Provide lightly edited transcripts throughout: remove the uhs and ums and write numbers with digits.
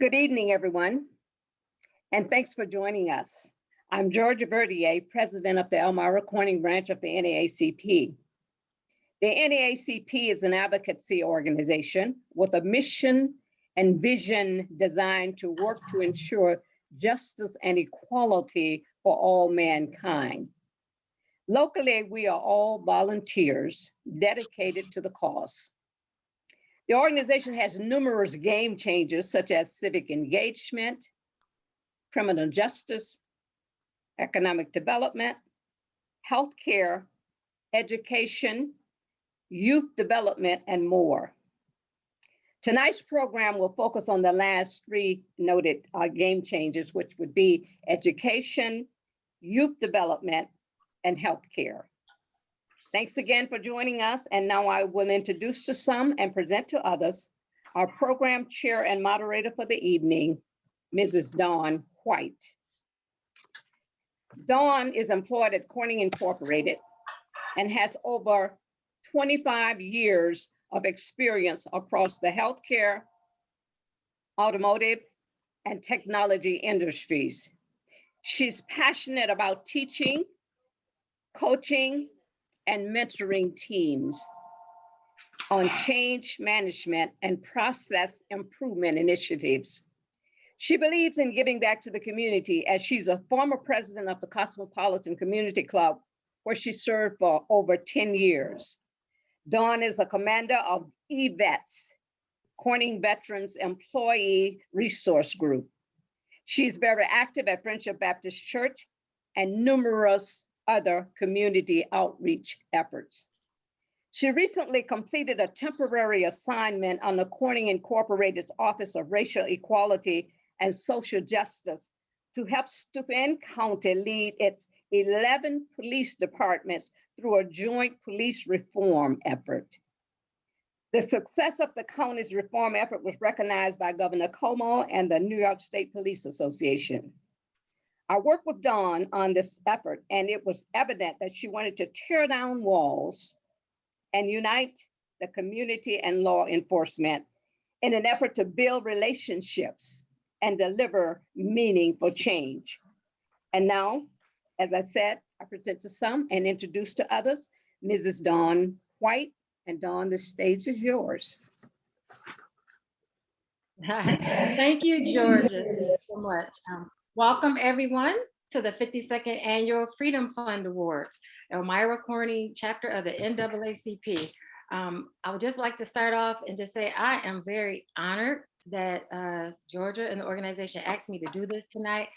Good evening, everyone, and thanks for joining us. I'm Georgia Verdier, president of the Elmira Corning branch of the NAACP. The NAACP is an advocacy organization with a mission and vision designed to work to ensure justice and equality for all mankind. Locally, we are all volunteers dedicated to the cause. The organization has numerous game changers such as civic engagement, criminal justice, economic development, healthcare, education, youth development, and more. Tonight's program will focus on the last three noted game changers, which would be education, youth development, and healthcare. Thanks again for joining us. And now I will introduce to some and present to others our program chair and moderator for the evening, Mrs. Dawn White. Dawn is employed at Corning Incorporated and has over 25 years of experience across the healthcare, automotive, and technology industries. She's passionate about teaching, coaching, and mentoring teams on change management and process improvement initiatives. She believes in giving back to the community as she's a former president of the Cosmopolitan Community Club, where she served for over 10 years. Dawn is a commander of EVETS, Corning Veterans Employee Resource Group. She's very active at Friendship Baptist Church and numerous other community outreach efforts. She recently completed a temporary assignment on the Corning Incorporated's Office of Racial Equality and Social Justice to help Steuben County lead its 11 police departments through a joint police reform effort. The success of the county's reform effort was recognized by Governor Cuomo and the New York State Police Association. I worked with Dawn on this effort, and it was evident that she wanted to tear down walls and unite the community and law enforcement in an effort to build relationships and deliver meaningful change. And now, as I said, I present to some and introduce to others, Mrs. Dawn White. And Dawn, the stage is yours. Thank you, Georgia, so much. Welcome everyone to the 52nd Annual Freedom Fund Awards, Elmira Corning chapter of the NAACP. I would just like to start off and just say I am very honored that Georgia and the organization asked me to do this tonight.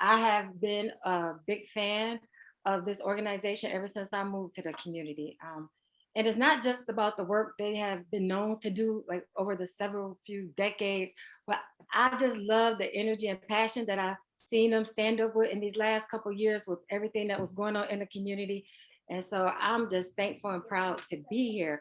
I have been a big fan of this organization ever since I moved to the community. And it's not just about the work they have been known to do like over the few decades, but I just love the energy and passion that I've seen them stand up with in these last couple of years with everything that was going on in the community. And so I'm just thankful and proud to be here.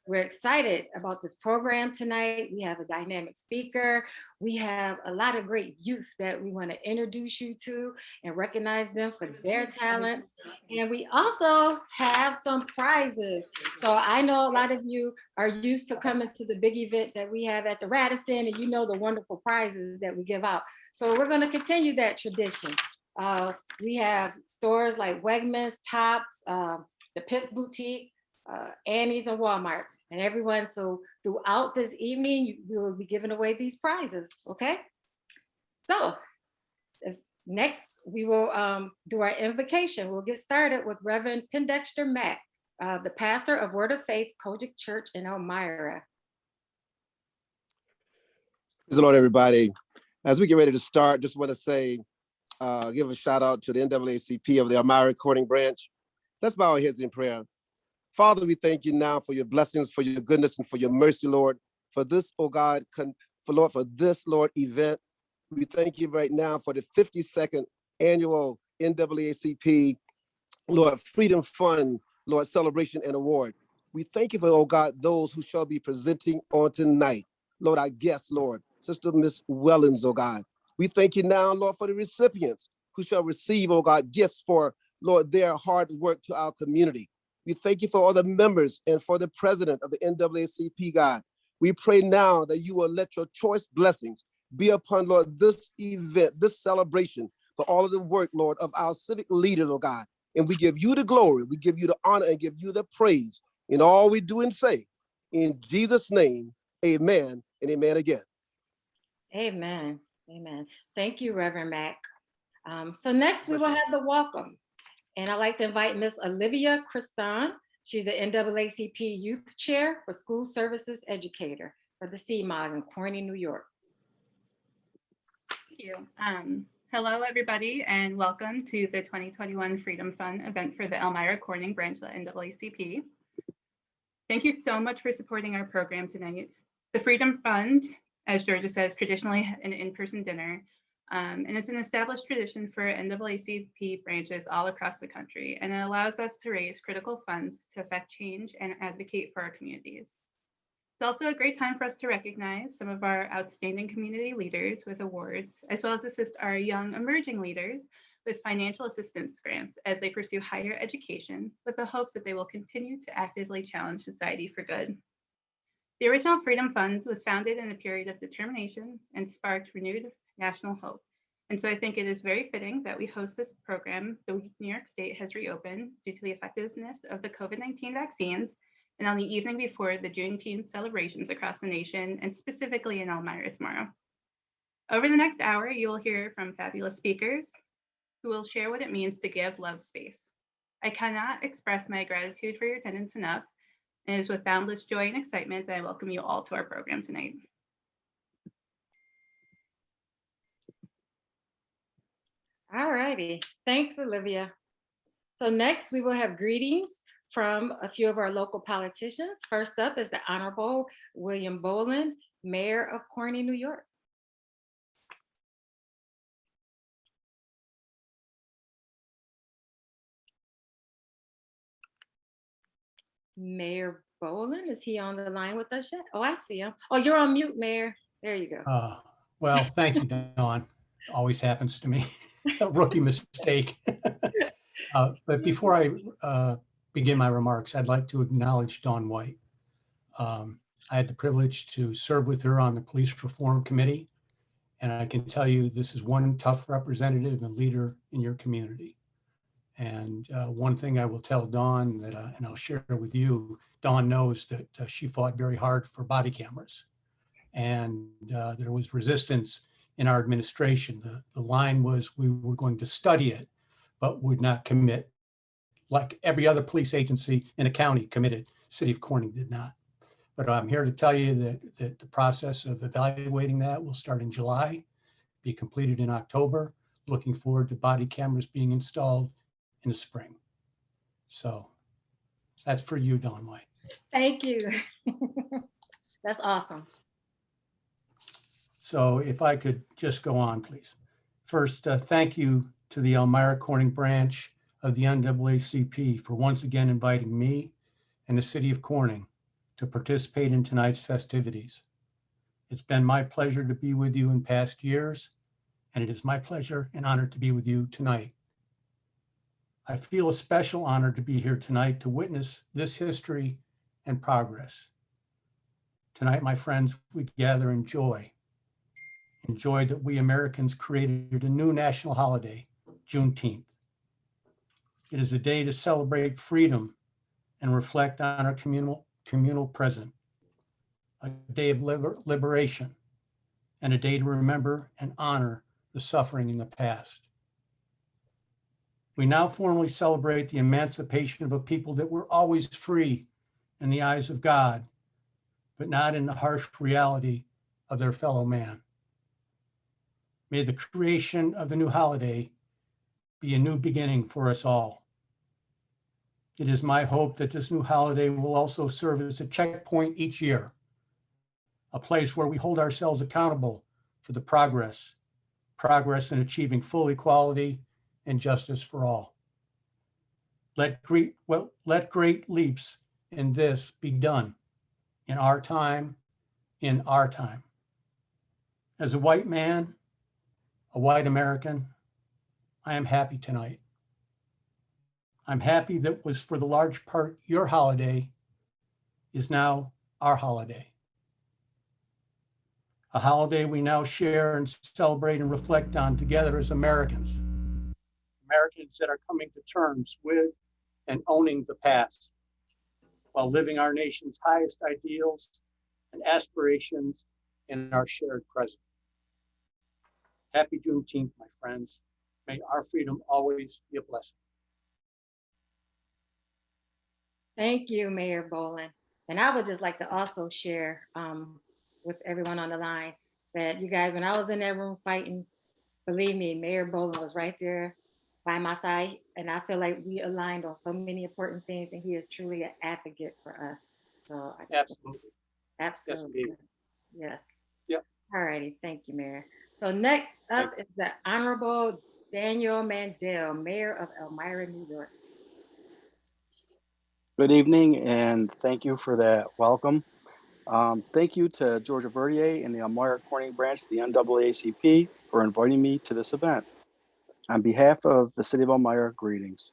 We're excited about this program tonight. We have a dynamic speaker. We have a lot of great youth that we want to introduce you to and recognize them for their talents. And we also have some prizes. So I know a lot of you are used to coming to the big event that we have at the Radisson, and you know the wonderful prizes that we give out. So we're going to continue that tradition. We have stores like Wegmans, Tops, the Pips Boutique, Annie's, and Walmart, and everyone. So throughout this evening, we will be giving away these prizes, okay? So next, we will do our invocation. We'll get started with Reverend Pendexter Mack, the pastor of Word of Faith Kojic Church in Elmira. Praise the Lord, everybody. As we get ready to start, just want to say, give a shout out to the NAACP of the Elmira Corning branch. Let's bow our heads in prayer. Father, we thank you now for your blessings, for your goodness, and for your mercy, Lord, for this, oh God, for this, Lord, event. We thank you right now for the 52nd annual NAACP, Lord, Freedom Fund, Lord, celebration and award. We thank you for, oh God, those who shall be presenting on tonight. Lord, our guests, Lord, Sister Miss Wellens, oh God. We thank you now, Lord, for the recipients who shall receive, oh God, gifts for, Lord, their hard work to our community. We thank you for all the members and for the president of the NAACP, God, We pray now that you will let your choice blessings be upon, Lord, this event, this celebration for all of the work, Lord, of our civic leaders, oh God. And we give you the glory, we give you the honor, and give you the praise in all we do and say. In Jesus' name, amen and amen again. Amen. Amen. Thank you, Reverend Mack. So next we will have the welcome. And I'd like to invite Miss Olivia Criston. She's the NAACP Youth Chair for School Services Educator for the CMOG in Corning, New York. Thank you. Hello, everybody, and welcome to the 2021 Freedom Fund event for the Elmira Corning branch of the NAACP. Thank you so much for supporting our program tonight. The Freedom Fund, as Georgia says, traditionally an in-person dinner, and it's an established tradition for NAACP branches all across the country, and it allows us to raise critical funds to affect change and advocate for our communities. It's also a great time for us to recognize some of our outstanding community leaders with awards, as well as assist our young emerging leaders with financial assistance grants as they pursue higher education with the hopes that they will continue to actively challenge society for good. The original Freedom Fund was founded in a period of determination and sparked renewed national hope. And so I think it is very fitting that we host this program the week New York State has reopened due to the effectiveness of the COVID-19 vaccines, and on the evening before the Juneteenth celebrations across the nation, and specifically in Elmira tomorrow. Over the next hour, you will hear from fabulous speakers who will share what it means to give love space. I cannot express my gratitude for your attendance enough, and it is with boundless joy and excitement that I welcome you all to our program tonight. All righty, thanks, Olivia. So next we will have greetings from a few of our local politicians. First up is the Honorable William Boland, Mayor of Corning, New York. Mayor Boland, is he on the line with us yet? Oh, I see him. Oh, you're on mute, Mayor. There you go. Well, thank you, Dawn. Always happens to me. A rookie mistake. But before I begin my remarks, I'd like to acknowledge Dawn White. I had the privilege to serve with her on the Police Reform Committee, and I can tell you this is one tough representative and leader in your community. And one thing I will tell Dawn that, and I'll share with you, Dawn knows that she fought very hard for body cameras. And there was resistance in our administration. The line was we were going to study it, but would not commit like every other police agency in a county committed. City of Corning did not. But I'm here to tell you that the process of evaluating that will start in July, be completed in October. Looking forward to body cameras being installed in the spring. So that's for you, Dawn White. Thank you. That's awesome. So if I could just go on, please. First, thank you to the Elmira Corning branch of the NAACP for once again inviting me and the city of Corning to participate in tonight's festivities. It's been my pleasure to be with you in past years, and it is my pleasure and honor to be with you tonight. I feel a special honor to be here tonight to witness this history and progress. Tonight, my friends, we gather in joy that we Americans created a new national holiday, Juneteenth. It is a day to celebrate freedom and reflect on our communal present, a day of liberation, and a day to remember and honor the suffering in the past. We now formally celebrate the emancipation of a people that were always free in the eyes of God, but not in the harsh reality of their fellow man. May the creation of the new holiday be a new beginning for us all. It is my hope that this new holiday will also serve as a checkpoint each year, a place where we hold ourselves accountable for the progress in achieving full equality and justice for all. Let great leaps in this be done in our time, As a white man, a white American, I am happy tonight. I'm happy that was for the large part your holiday is now our holiday. a holiday we now share and celebrate and reflect on together as Americans. Americans that are coming to terms with and owning the past while living our nation's highest ideals and aspirations in our shared present. Happy Juneteenth, my friends. May our freedom always be a blessing. Thank you, Mayor Boland. And I would just like to also share with everyone on the line that you guys, when I was in that room fighting, believe me, Mayor Boland was right there by my side. And I feel like we aligned on so many important things, and he is truly an advocate for us. So Absolutely. absolutely. Yes, Yes. Yep. All righty. Thank you, Mayor. So next up is the Honorable Daniel Mandel, Mayor of Elmira, New York. Good evening, and thank you for that welcome. Thank you to Georgia Verdier and the Elmira Corning branch of the NAACP for inviting me to this event. On behalf of the City of Elmira, greetings.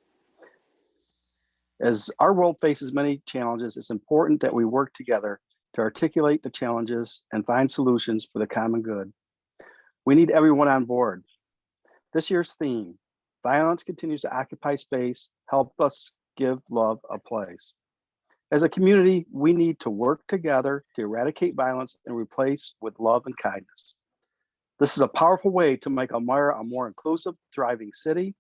As our world faces many challenges, it's important that we work together to articulate the challenges and find solutions for the common good. We need everyone on board. This year's theme, violence continues to occupy space, help us give love a place. As a community, we need to work together to eradicate violence and replace with love and kindness. This is a powerful way to make Elmira a more inclusive, thriving city.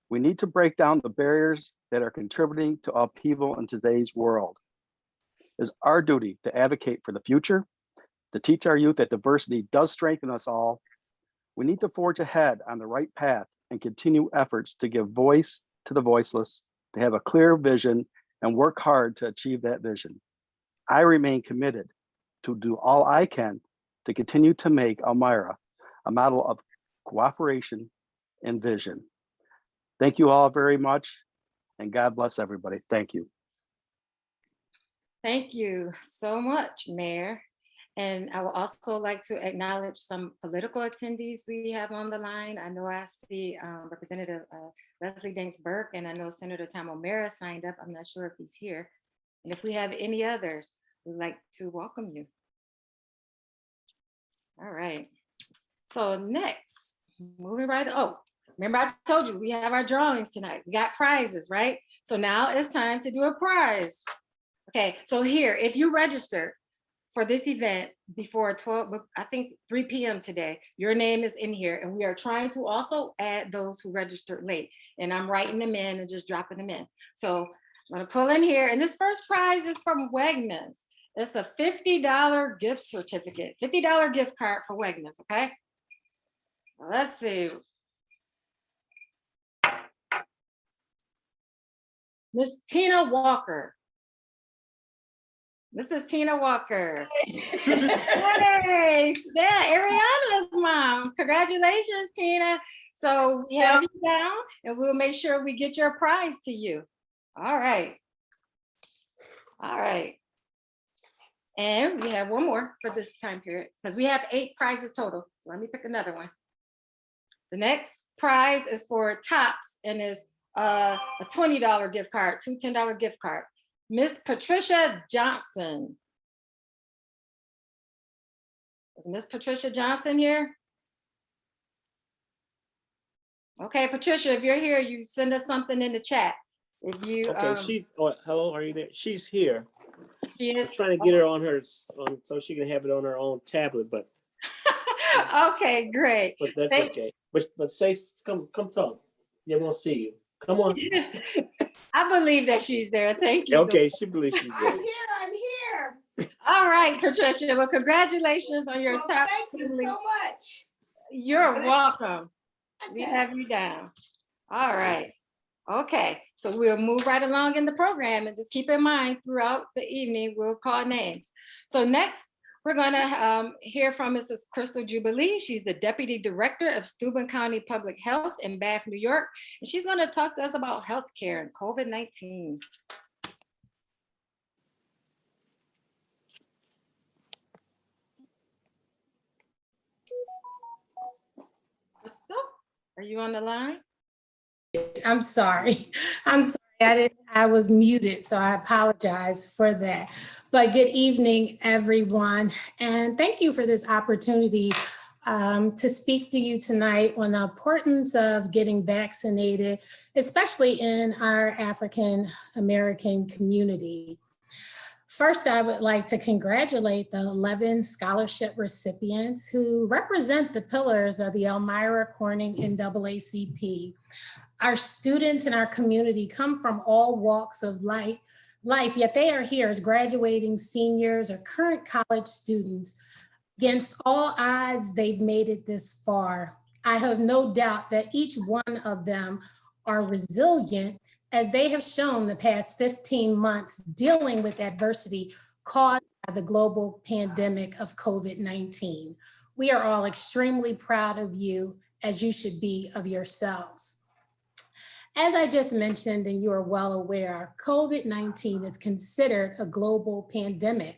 We need to break down the barriers that are contributing to upheaval in today's world. It's our duty to advocate for the future, to teach our youth that diversity does strengthen us all. We need to forge ahead on the right path and continue efforts to give voice to the voiceless, to have a clear vision and work hard to achieve that vision. I remain committed to do all I can to continue to make Elmira a model of cooperation and vision. Thank you all very much, and God bless everybody. Thank you. Thank you so much, Mayor. And I would also like to acknowledge some political attendees we have on the line. I know I see Representative Leslie Danks Burke, and I know Senator Tom O'Mara signed up. I'm not sure if he's here. And if we have any others, we'd like to welcome you. All right. So next, moving right, oh, remember I told you we have our drawings tonight. We got prizes, right? So now it's time to do a prize. Okay, so here, if you registered for this event before 12, I think 3 p.m. today, your name is in here, and we are trying to also add those who registered late, and I'm writing them in and just dropping them in. So I'm gonna pull in here, and this first prize is from Wegmans. It's a $50 gift certificate, $50 gift card for Wegmans, okay? Well, let's see. Miss Tina Walker. This is Tina Walker. Hey, yeah, Ariana's mom. Congratulations, Tina. So we have you down, and we'll make sure we get your prize to you. All right. All right. And we have one more for this time period, because we have 8 prizes total. So let me pick another one. The next prize is for Tops, and is a $20 gift card, 2 $10 gift cards. Miss Patricia Johnson. Is Miss Patricia Johnson here? Okay, Patricia, if you're here, you send us something in the chat. If you okay, she's hello, are you there? She's here. She is I'm trying to get her on her so she can have it on her own tablet, but okay, great. but that's okay. But say come talk. Yeah, we'll see you. Come on. I believe that she's there. Thank you. Okay, she believes she's there. I'm here. All right, Patricia. Well, congratulations on your top. Thank you so much. You're welcome. We have you down. All right. Okay, so we'll move right along in the program, and just keep in mind throughout the evening, we'll call names. So next, we're gonna hear from Mrs. Crystal Jubilee. She's the Deputy Director of Steuben County Public Health in Bath, New York. And she's gonna talk to us about healthcare and COVID-19. Crystal, are you on the line? I'm sorry. I'm sorry. I was muted, so I apologize for that. But good evening, everyone. And thank you for this opportunity to speak to you tonight on the importance of getting vaccinated, especially in our African American community. First, I would like to congratulate the 11 scholarship recipients who represent the pillars of the Elmira Corning NAACP. Our students in our community come from all walks of life, yet they are here as graduating seniors or current college students. Against all odds, they've made it this far. I have no doubt that each one of them are resilient, as they have shown the past 15 months dealing with adversity caused by the global pandemic of COVID-19. We are all extremely proud of you, as you should be of yourselves. As I just mentioned, and you are well aware, COVID-19 is considered a global pandemic,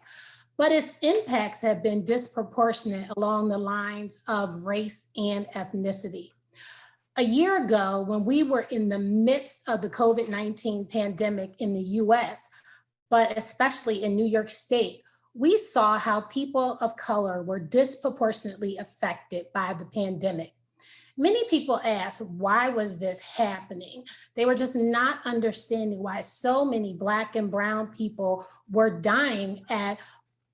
but its impacts have been disproportionate along the lines of race and ethnicity. A year ago, when we were in the midst of the COVID-19 pandemic in the US, but especially in New York State, we saw how people of color were disproportionately affected by the pandemic. Many people asked, why was this happening? They were just not understanding why so many Black and brown people were dying at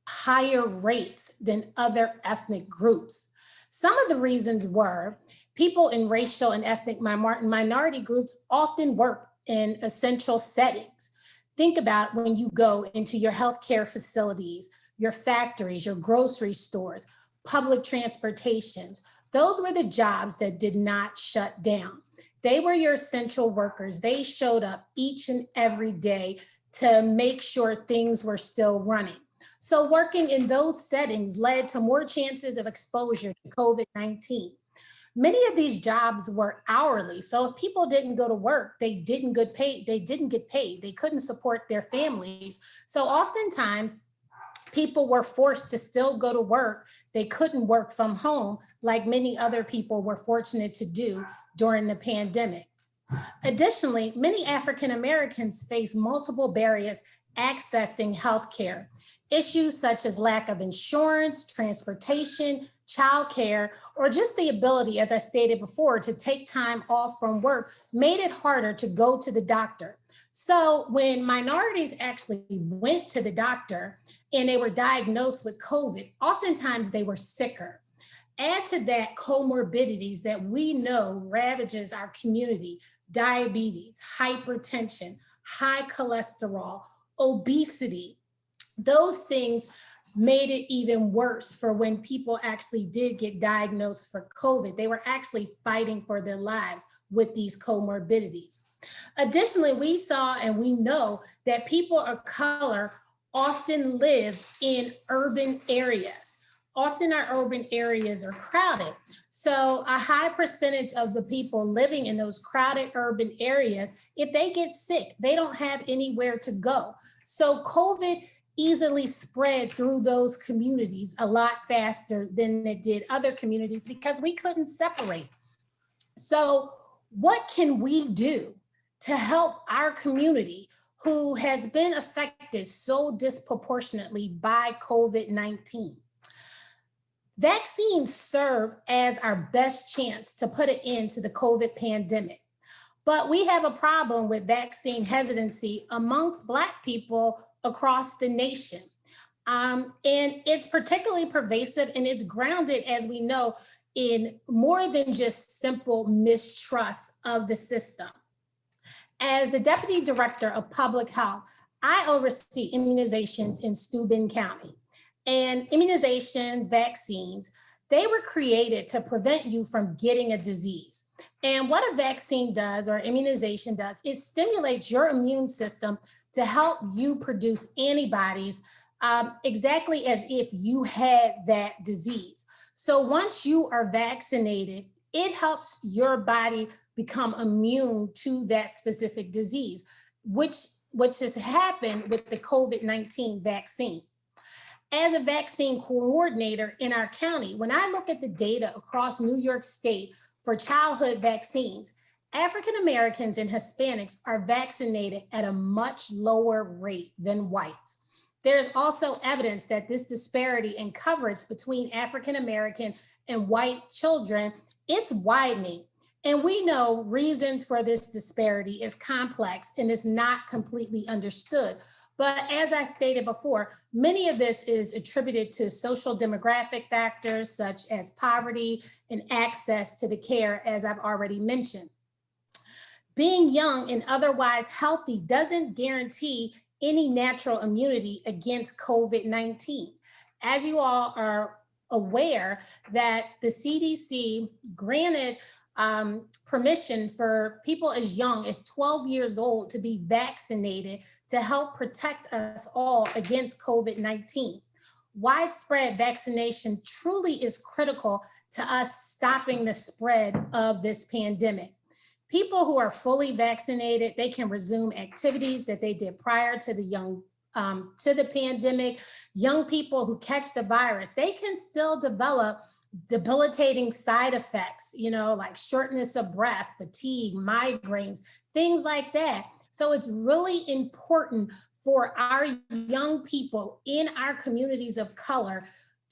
higher rates than other ethnic groups. Some of the reasons were people in racial and ethnic minority groups often work in essential settings. Think about when you go into your healthcare facilities, your factories, your grocery stores, public transportations. Those were the jobs that did not shut down. They were your essential workers. They showed up each and every day to make sure things were still running. So working in those settings led to more chances of exposure to COVID-19. Many of these jobs were hourly. So if people didn't go to work, they didn't get paid. They couldn't support their families. So oftentimes people were forced to still go to work. They couldn't work from home like many other people were fortunate to do during the pandemic. Additionally, many African Americans face multiple barriers accessing healthcare. Issues such as lack of insurance, transportation, childcare, or just the ability, as I stated before, to take time off from work made it harder to go to the doctor. So when minorities actually went to the doctor and they were diagnosed with COVID, oftentimes they were sicker. Add to that comorbidities that we know ravages our community: diabetes, hypertension, high cholesterol, obesity. Those things made it even worse for when people actually did get diagnosed for COVID. They were actually fighting for their lives with these comorbidities. Additionally, we saw and we know that people of color often live in urban areas. Often our urban areas are crowded. So a high percentage of the people living in those crowded urban areas, if they get sick, they don't have anywhere to go. So COVID easily spread through those communities a lot faster than it did other communities because we couldn't separate. So what can we do to help our community who has been affected so disproportionately by COVID-19? Vaccines serve as our best chance to put an end to the COVID pandemic. But we have a problem with vaccine hesitancy amongst Black people across the nation. And it's particularly pervasive and it's grounded, as we know, in more than just simple mistrust of the system. As the Deputy Director of Public Health, I oversee immunizations in Steuben County. And immunization vaccines, they were created to prevent you from getting a disease. And what a vaccine does, or immunization does, is stimulates your immune system to help you produce antibodies exactly as if you had that disease. So once you are vaccinated, it helps your body become immune to that specific disease, which has happened with the COVID-19 vaccine. As a vaccine coordinator in our county, when I look at the data across New York State for childhood vaccines, African Americans and Hispanics are vaccinated at a much lower rate than whites. There's also evidence that this disparity in coverage between African American and white children, it's widening. And we know reasons for this disparity is complex and is not completely understood. But as I stated before, many of this is attributed to social demographic factors such as poverty and access to the care, as I've already mentioned. Being young and otherwise healthy doesn't guarantee any natural immunity against COVID-19. As you all are aware that the CDC granted permission for people as young as 12 years old to be vaccinated to help protect us all against COVID-19. Widespread vaccination truly is critical to us stopping the spread of this pandemic. People who are fully vaccinated, they can resume activities that they did prior to the pandemic. Young people who catch the virus, they can still develop debilitating side effects, like shortness of breath, fatigue, migraines, things like that. So it's really important for our young people in our communities of color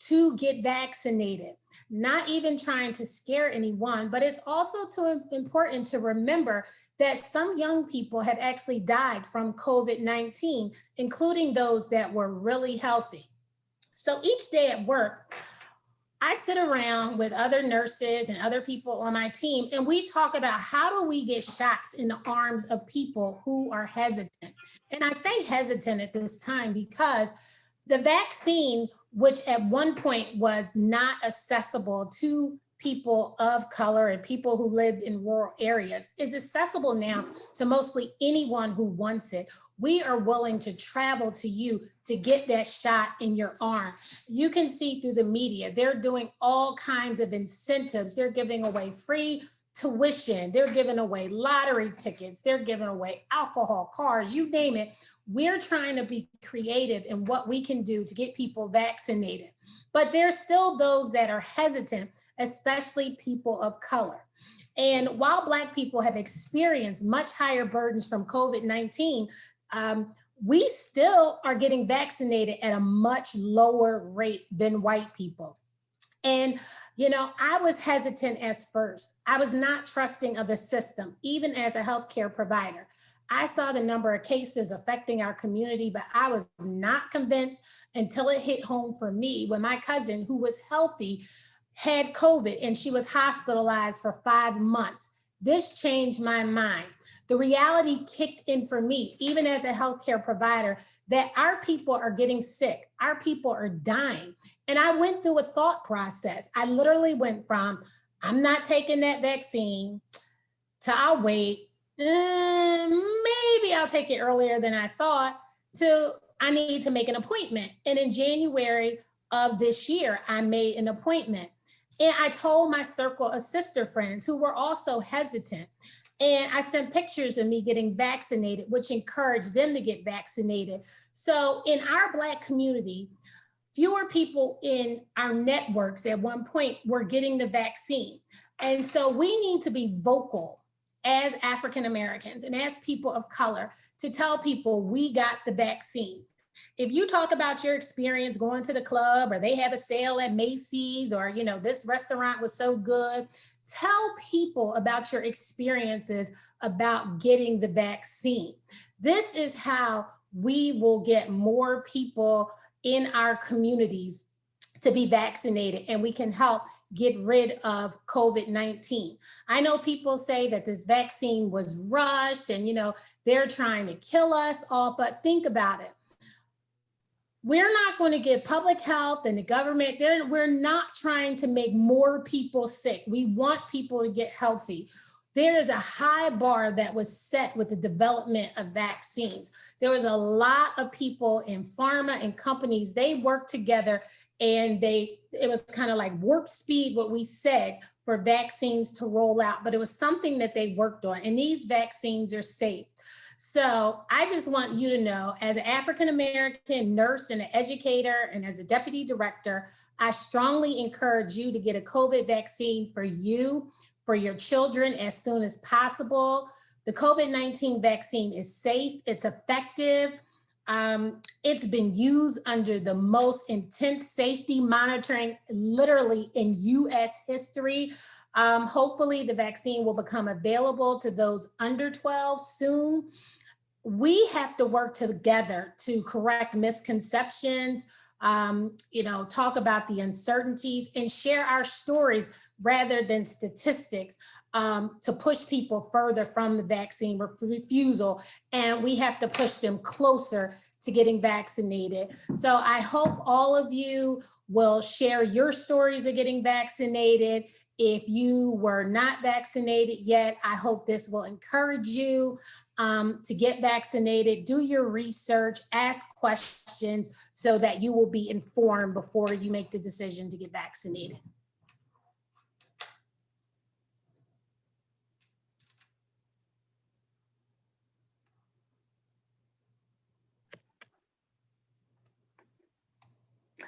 to get vaccinated. Not even trying to scare anyone, but it's also too important to remember that some young people have actually died from COVID-19, including those that were really healthy. So each day at work, I sit around with other nurses and other people on my team, and we talk about how do we get shots in the arms of people who are hesitant. And I say hesitant at this time because the vaccine, which at one point was not accessible to people of color and people who lived in rural areas, is accessible now to mostly anyone who wants it. We are willing to travel to you to get that shot in your arm. You can see through the media, they're doing all kinds of incentives. They're giving away free tuition. They're giving away lottery tickets. They're giving away alcohol, cars, you name it. We're trying to be creative in what we can do to get people vaccinated. But there's still those that are hesitant, especially people of color. And while Black people have experienced much higher burdens from COVID-19, we still are getting vaccinated at a much lower rate than white people. And I was hesitant at first. I was not trusting of the system, even as a healthcare provider. I saw the number of cases affecting our community, but I was not convinced until it hit home for me when my cousin, who was healthy, had COVID and she was hospitalized for 5 months. This changed my mind. The reality kicked in for me, even as a healthcare provider, that our people are getting sick, our people are dying. And I went through a thought process. I literally went from, I'm not taking that vaccine, to I'll wait, maybe I'll take it earlier than I thought, to I need to make an appointment. And in January of this year, I made an appointment. And I told my circle of sister friends who were also hesitant. And I sent pictures of me getting vaccinated, which encouraged them to get vaccinated. So in our Black community, fewer people in our networks at one point were getting the vaccine. And so we need to be vocal as African Americans and as people of color to tell people we got the vaccine. If you talk about your experience going to the club, or they have a sale at Macy's, or this restaurant was so good, tell people about your experiences about getting the vaccine. This is how we will get more people in our communities to be vaccinated, and we can help get rid of COVID-19. I know people say that this vaccine was rushed and they're trying to kill us all, but think about it. We're not going to get public health and the government, we're not trying to make more people sick. We want people to get healthy. There is a high bar that was set with the development of vaccines. There was a lot of people in pharma and companies, they worked together and it was kind of like warp speed, what we said, for vaccines to roll out, but it was something that they worked on, and these vaccines are safe. So I just want you to know, as an African-American nurse and an educator and as a deputy director, I strongly encourage you to get a COVID vaccine for you, for your children as soon as possible. The COVID-19 vaccine is safe, it's effective. It's been used under the most intense safety monitoring literally in US history. Hopefully the vaccine will become available to those under 12 soon. We have to work together to correct misconceptions, talk about the uncertainties and share our stories rather than statistics, to push people further from the vaccine refusal. And we have to push them closer to getting vaccinated. So I hope all of you will share your stories of getting vaccinated. If you were not vaccinated yet, I hope this will encourage you to get vaccinated. Do your research, ask questions so that you will be informed before you make the decision to get vaccinated.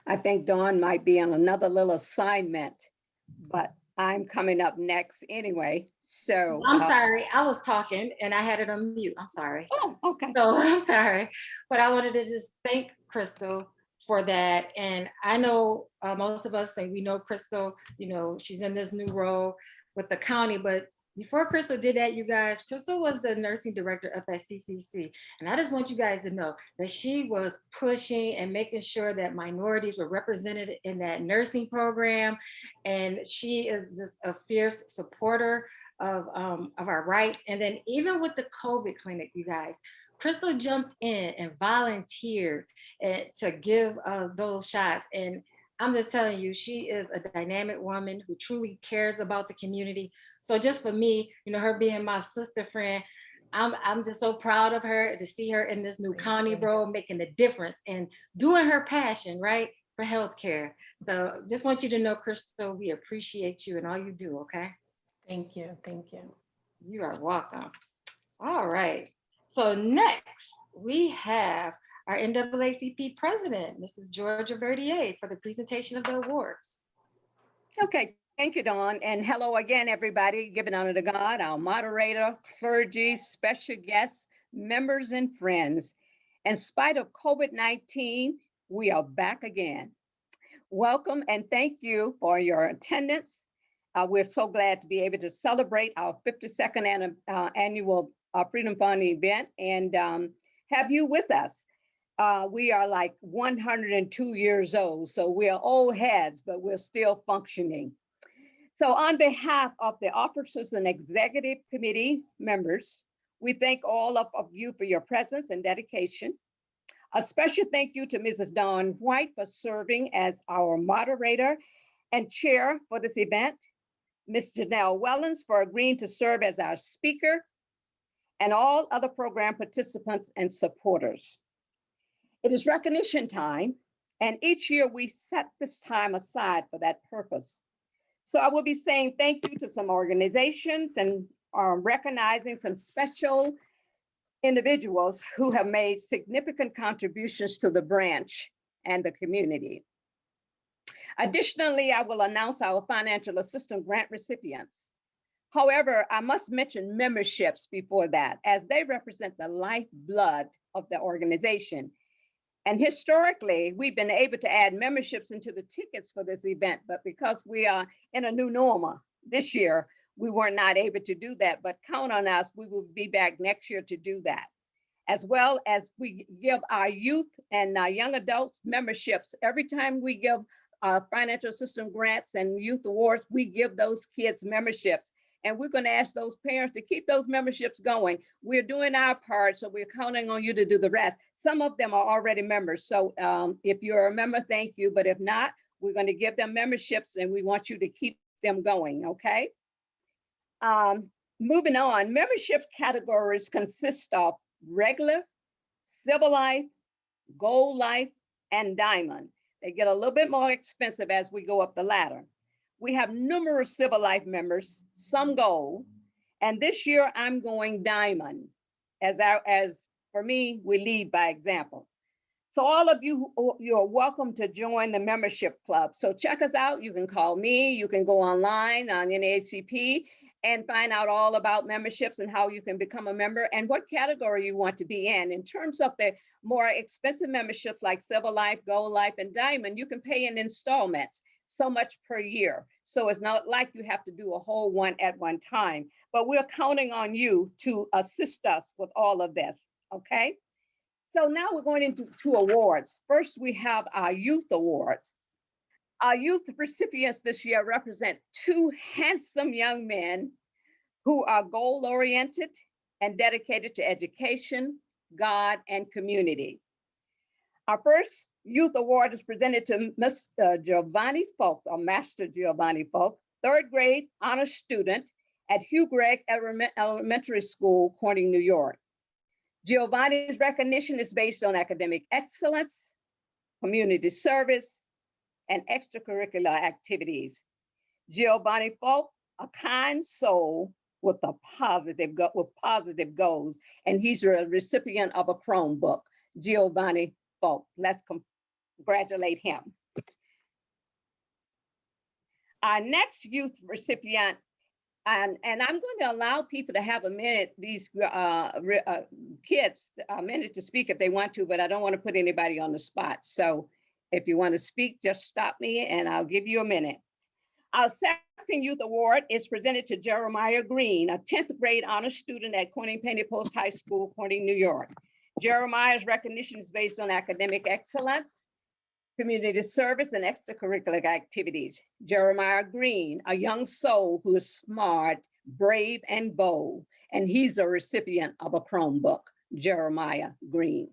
I think Dawn might be on another little assignment, but I'm coming up next anyway. So I'm sorry, I was talking and I had it on mute. I'm sorry. Oh, okay. So I'm sorry, but I wanted to just thank Crystal for that. And I know most of us, like we know Crystal, she's in this new role with the county, but before Crystal did that, you guys, Crystal was the nursing director up at CCC. And I just want you guys to know that she was pushing and making sure that minorities were represented in that nursing program. And she is just a fierce supporter of our rights. And then even with the COVID clinic, you guys, Crystal jumped in and volunteered to give those shots. And I'm just telling you, she is a dynamic woman who truly cares about the community. So just for me, her being my sister friend, I'm just so proud of her to see her in this new county role, making a difference and doing her passion, right, for healthcare. So just want you to know, Crystal, we appreciate you and all you do, okay? Thank you, thank you. You are welcome. All right, so next we have our NAACP president, Mrs. Georgia Verdier, for the presentation of the awards. Okay, thank you, Dawn. And hello again, everybody. Giving honor to God, our moderator, clergy, special guests, members, and friends. In spite of COVID-19, we are back again. Welcome and thank you for your attendance. We're so glad to be able to celebrate our 52nd annual Freedom Fund event and have you with us. We are like 102 years old, so we are old heads, but we're still functioning. So on behalf of the officers and executive committee members, we thank all of you for your presence and dedication. A special thank you to Mrs. Dawn White for serving as our moderator and chair for this event, Ms. Janelle Wellens for agreeing to serve as our speaker, and all other program participants and supporters. It is recognition time, and each year we set this time aside for that purpose. So I will be saying thank you to some organizations and recognizing some special individuals who have made significant contributions to the branch and the community. Additionally, I will announce our financial assistance grant recipients. However, I must mention memberships before that, as they represent the lifeblood of the organization. And historically, we've been able to add memberships into the tickets for this event, but because we are in a new normal this year, we were not able to do that, but count on us, we will be back next year to do that. As well as we give our youth and young adults memberships. Every time we give financial assistance grants and youth awards, we give those kids memberships. And we're gonna ask those parents to keep those memberships going. We're doing our part, so we're counting on you to do the rest. Some of them are already members. So if you're a member, thank you. But if not, we're gonna give them memberships and we want you to keep them going, okay? Moving on, membership categories consist of regular, civil life, gold life, and diamond. They get a little bit more expensive as we go up the ladder. We have numerous civil life members, some gold, and this year I'm going diamond. As for me, we lead by example. So all of you, you're welcome to join the membership club. So check us out. You can call me. You can go online on NAACP and find out all about memberships and how you can become a member and what category you want to be in. In terms of the more expensive memberships like Silver Life, Gold Life, and Diamond, you can pay in installments, so much per year. So it's not like you have to do a whole one at one time, but we're counting on you to assist us with all of this, okay? So now we're going into two awards. First, we have our youth awards. Our youth recipients this year represent two handsome young men who are goal-oriented and dedicated to education, God, and community. Our first youth award is presented to Mr. Giovanni Folk, or Master Giovanni Folk, third grade honor student at Hugh Gregg Elementary School, Corning, New York. Giovanni's recognition is based on academic excellence, community service, and extracurricular activities. Giovanni Folk, a kind soul with positive goals, and he's a recipient of a Chromebook. Giovanni Folk, let's congratulate him. Our next youth recipient, and I'm going to allow people to have a minute, these kids, a minute to speak if they want to, but I don't want to put anybody on the spot. So if you want to speak, just stop me and I'll give you a minute. Our second youth award is presented to Jeremiah Green, a 10th grade honor student at Corning Penny Post High School, Corning, New York. Jeremiah's recognition is based on academic excellence, community service, and extracurricular activities. Jeremiah Green, a young soul who is smart, brave, and bold, and he's a recipient of a Chromebook. Jeremiah Green.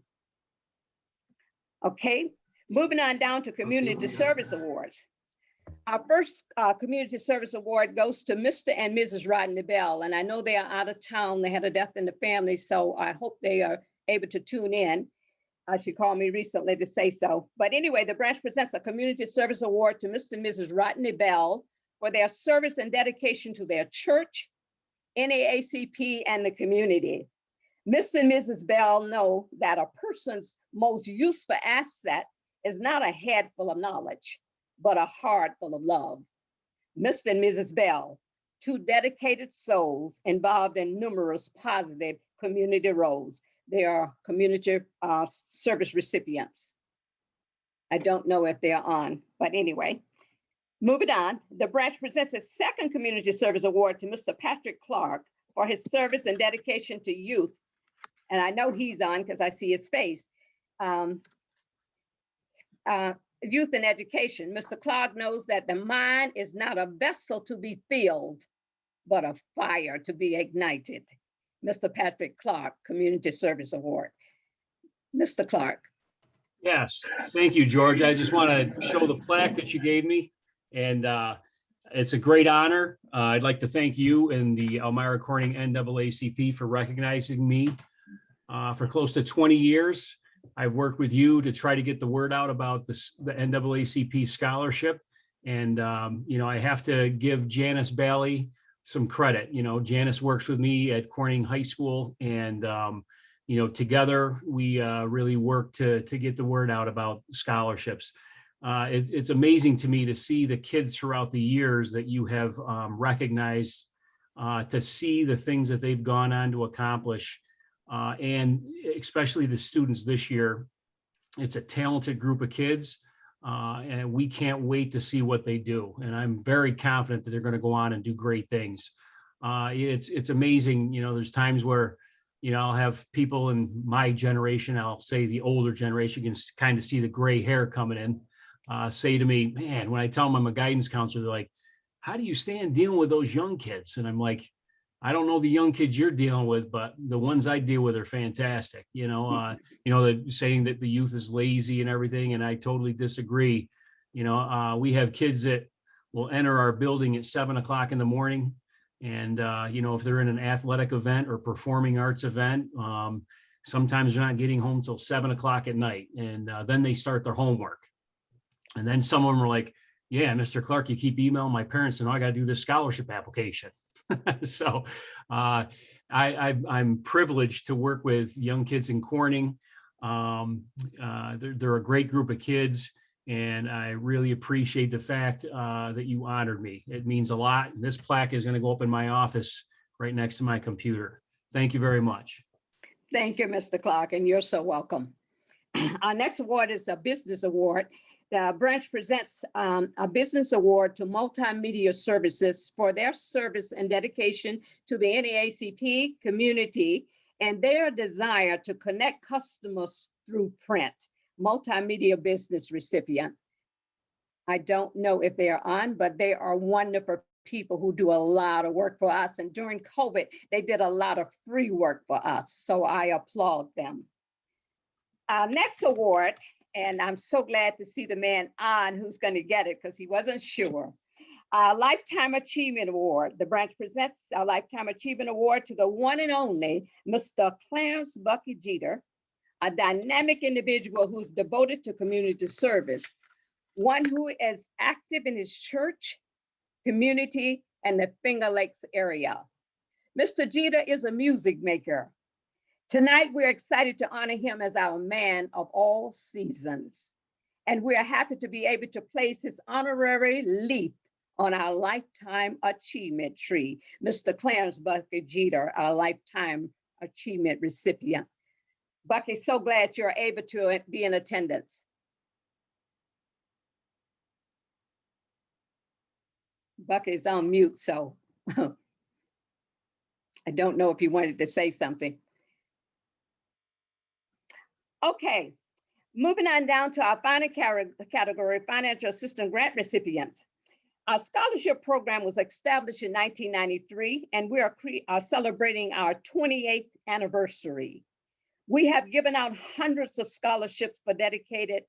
Okay, moving on down to community service awards. Our first community service award goes to Mr. and Mrs. Rodney Bell, and I know they are out of town. They had a death in the family, so I hope they are able to tune in. She called me recently to say so. But anyway, the branch presents a community service award to Mr. and Mrs. Rodney Bell for their service and dedication to their church, NAACP, and the community. Mr. and Mrs. Bell know that a person's most useful asset is not a head full of knowledge, but a heart full of love. Mr. and Mrs. Bell, two dedicated souls involved in numerous positive community roles. They are community service recipients. I don't know if they're on, but anyway. Moving on, the branch presents its second community service award to Mr. Patrick Clark for his service and dedication to youth. And I know he's on because I see his face. Youth and education. Mr. Clark knows that the mind is not a vessel to be filled, but a fire to be ignited. Mr. Patrick Clark, Community Service Award. Mr. Clark. Yes, thank you, George. I just want to show the plaque that you gave me, and it's a great honor. I'd like to thank you and the Elmira Corning NAACP for recognizing me. For close to 20 years, I've worked with you to try to get the word out about the NAACP scholarship. And, I have to give Janice Bailey some credit. Janice works with me at Corning High School, and, together we really work to get the word out about scholarships. It's amazing to me to see the kids throughout the years that you have recognized, to see the things that they've gone on to accomplish. And especially the students this year. It's a talented group of kids, and we can't wait to see what they do. And I'm very confident that they're going to go on and do great things. It's amazing. There's times where, I'll have people in my generation, I'll say the older generation, can kind of see the gray hair coming in, say to me, man, when I tell them I'm a guidance counselor, they're like, how do you stand dealing with those young kids? And I'm like, I don't know the young kids you're dealing with, but the ones I deal with are fantastic. The saying that the youth is lazy and everything, and I totally disagree. We have kids that will enter our building at 7 o'clock in the morning. And, if they're in an athletic event or performing arts event, sometimes they're not getting home till 7 o'clock at night. And then they start their homework. And then some of them are like, yeah, Mr. Clark, you keep emailing my parents and I got to do this scholarship application. So I'm privileged to work with young kids in Corning. They're a great group of kids. And I really appreciate the fact that you honored me. It means a lot. This plaque is going to go up in my office right next to my computer. Thank you very much. Thank you, Mr. Clark, and you're so welcome. Our next award is a business award. The branch presents a business award to Multimedia Services for their service and dedication to the NAACP community and their desire to connect customers through print. Multimedia business recipient. I don't know if they are on, but they are wonderful people who do a lot of work for us. And during COVID, they did a lot of free work for us. So I applaud them. Our next award, and I'm so glad to see the man on who's going to get it because he wasn't sure. Our Lifetime Achievement Award. The branch presents our Lifetime Achievement Award to the one and only Mr. Clarence Bucky Jeter, a dynamic individual who's devoted to community service, one who is active in his church, community, and the Finger Lakes area. Mr. Jeter is a music maker. Tonight, we're excited to honor him as our man of all seasons. And we're happy to be able to place his honorary leaf on our Lifetime Achievement tree. Mr. Clarence Bucky Jeter, our Lifetime Achievement recipient. Bucky, so glad you're able to be in attendance. Bucky's on mute, so I don't know if you wanted to say something. Okay, moving on down to our final category, financial assistance grant recipients. Our scholarship program was established in 1993, and we are celebrating our 28th anniversary. We have given out hundreds of scholarships for decades.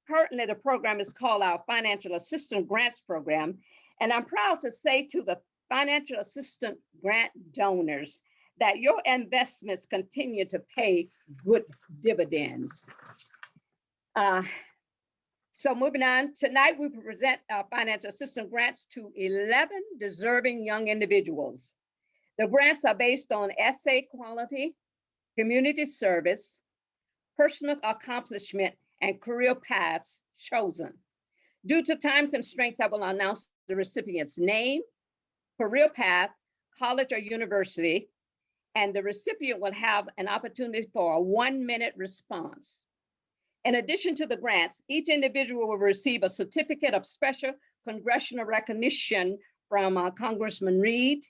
Currently, the program is called our Financial Assistance Grants Program, and I'm proud to say to the financial assistance grant donors that your investments continue to pay good dividends. So moving on, tonight we present our financial assistance grants to 11 deserving young individuals. The grants are based on essay quality, community service, personal accomplishment, and career paths chosen. Due to time constraints, I will announce the recipient's name, career path, college or university, and the recipient will have an opportunity for a 1-minute response. In addition to the grants, each individual will receive a certificate of special congressional recognition from Congressman Reed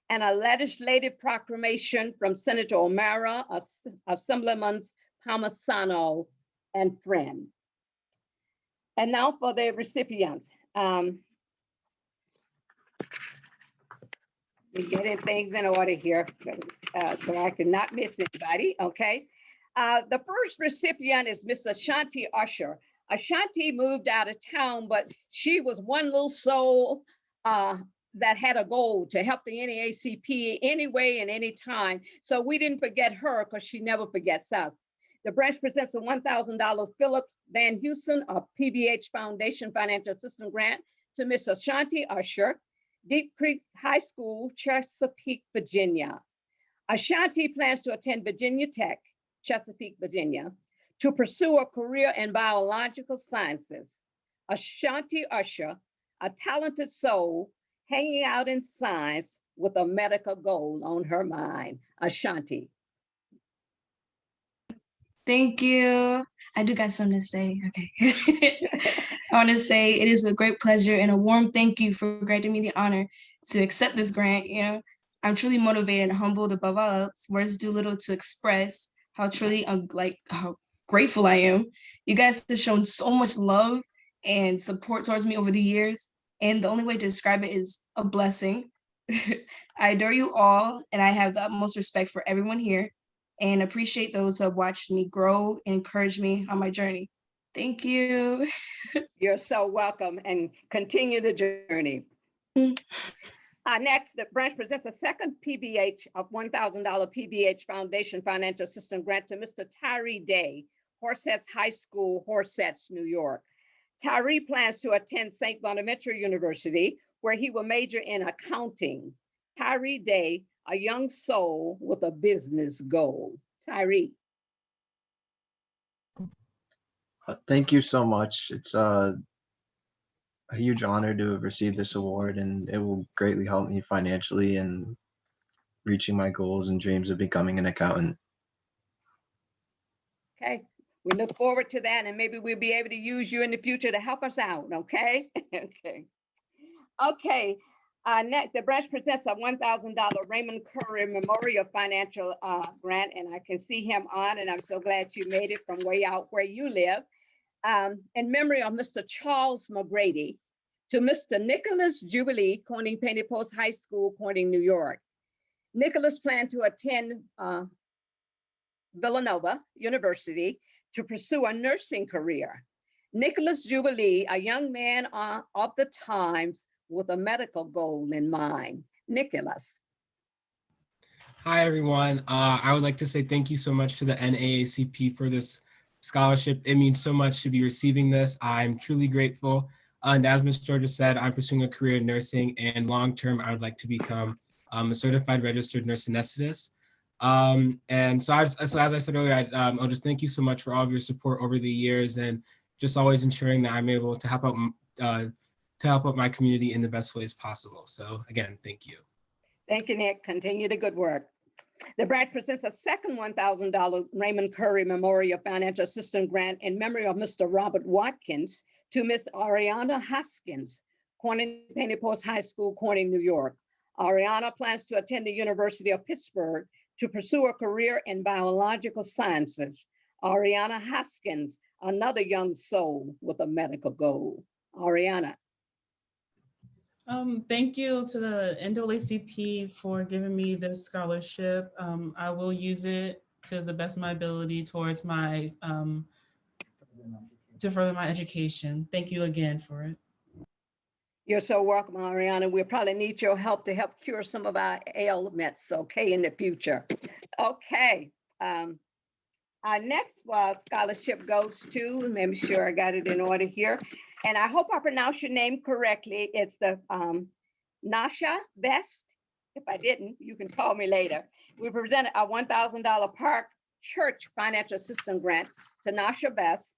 and a legislative proclamation from Senator Elmira, Assemblyman Palmisano, and friend. And now for the recipients. We're getting things in order here so I cannot miss anybody, okay? The first recipient is Miss Ashanti Usher. Ashanti moved out of town, but she was one little soul that had a goal to help the NAACP anyway and anytime. So we didn't forget her because she never forgets us. The branch presents a $1,000 Phillips Van Houston, a PBH Foundation Financial Assistance Grant to Miss Ashanti Usher, Deep Creek High School, Chesapeake, Virginia. Ashanti plans to attend Virginia Tech, Chesapeake, Virginia, to pursue a career in biological sciences. Ashanti Usher, a talented soul, hanging out in science with a medical goal on her mind. Ashanti. Thank you. I do got something to say. Okay. I want to say it is a great pleasure and a warm thank you for granting me the honor to accept this grant. You know, I'm truly motivated and humbled above all else. Words do little to express how truly how grateful I am. You guys have shown so much love and support towards me over the years, and the only way to describe it is a blessing. I adore you all, and I have the utmost respect for everyone here, and appreciate those who have watched me grow and encourage me on my journey. Thank you. You're so welcome, and continue the journey. Next, the branch presents a second PBH of $1,000 PBH Foundation Financial Assistance Grant to Mr. Tyree Day, Horseheads High School, Horseheads, New York. Tyree plans to attend St. Bonaventure University, where he will major in accounting. Tyree Day, a young soul with a business goal. Tyree. Thank you so much. It's a huge honor to have received this award, and it will greatly help me financially in reaching my goals and dreams of becoming an accountant. Okay, we look forward to that, and maybe we'll be able to use you in the future to help us out, okay? Okay, next, the branch presents a $1,000 Raymond Curry Memorial Financial Grant, and I can see him on, and I'm so glad you made it from way out where you live. In memory of Mr. Charles McGrady, to Mr. Nicholas Jubilee, Corning Penny Post High School, Corning, New York. Nicholas planned to attend Villanova University to pursue a nursing career. Nicholas Jubilee, a young man of the times with a medical goal in mind. Nicholas. Hi, everyone. I would like to say thank you so much to the NAACP for this scholarship. It means so much to be receiving this. I'm truly grateful. And as Ms. Georgia said, I'm pursuing a career in nursing, and long-term, I would like to become a certified registered nurse anesthetist. And so as I said earlier, I'll just thank you so much for all of your support over the years, and just always ensuring that I'm able to help out my community in the best ways possible. So again, thank you. Thank you, Nick. Continue the good work. The branch presents a second $1,000 Raymond Curry Memorial Financial Assistance Grant in memory of Mr. Robert Watkins to Miss Ariana Haskins, Corning Penny Post High School, Corning, New York. Ariana plans to attend the University of Pittsburgh to pursue a career in biological sciences. Ariana Haskins, another young soul with a medical goal. Ariana. Thank you to the NAACP for giving me this scholarship. I will use it to the best of my ability towards my, to further my education. Thank you again for it. You're so welcome, Ariana. We'll probably need your help to help cure some of our ailments, okay, in the future. Okay. Our next scholarship goes to, let me make sure I got it in order here. And I hope I pronounced your name correctly. It's the Nasha Best. If I didn't, you can call me later. We presented a $1,000 Park Church Financial Assistance Grant to Nasha Best,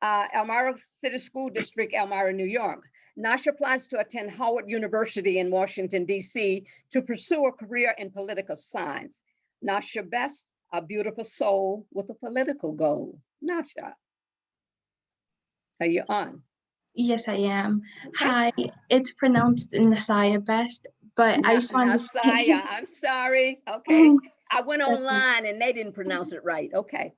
Elmira City School District, Elmira, New York. Nasha plans to attend Howard University in Washington, D.C. to pursue a career in political science. Nasha Best, a beautiful soul with a political goal. Nasha, are you on? Yes, I am. Hi, it's pronounced Nasaya Best, but I just wanted to say. Nasaya, I'm sorry. Okay. I went online and they didn't pronounce it right. Okay.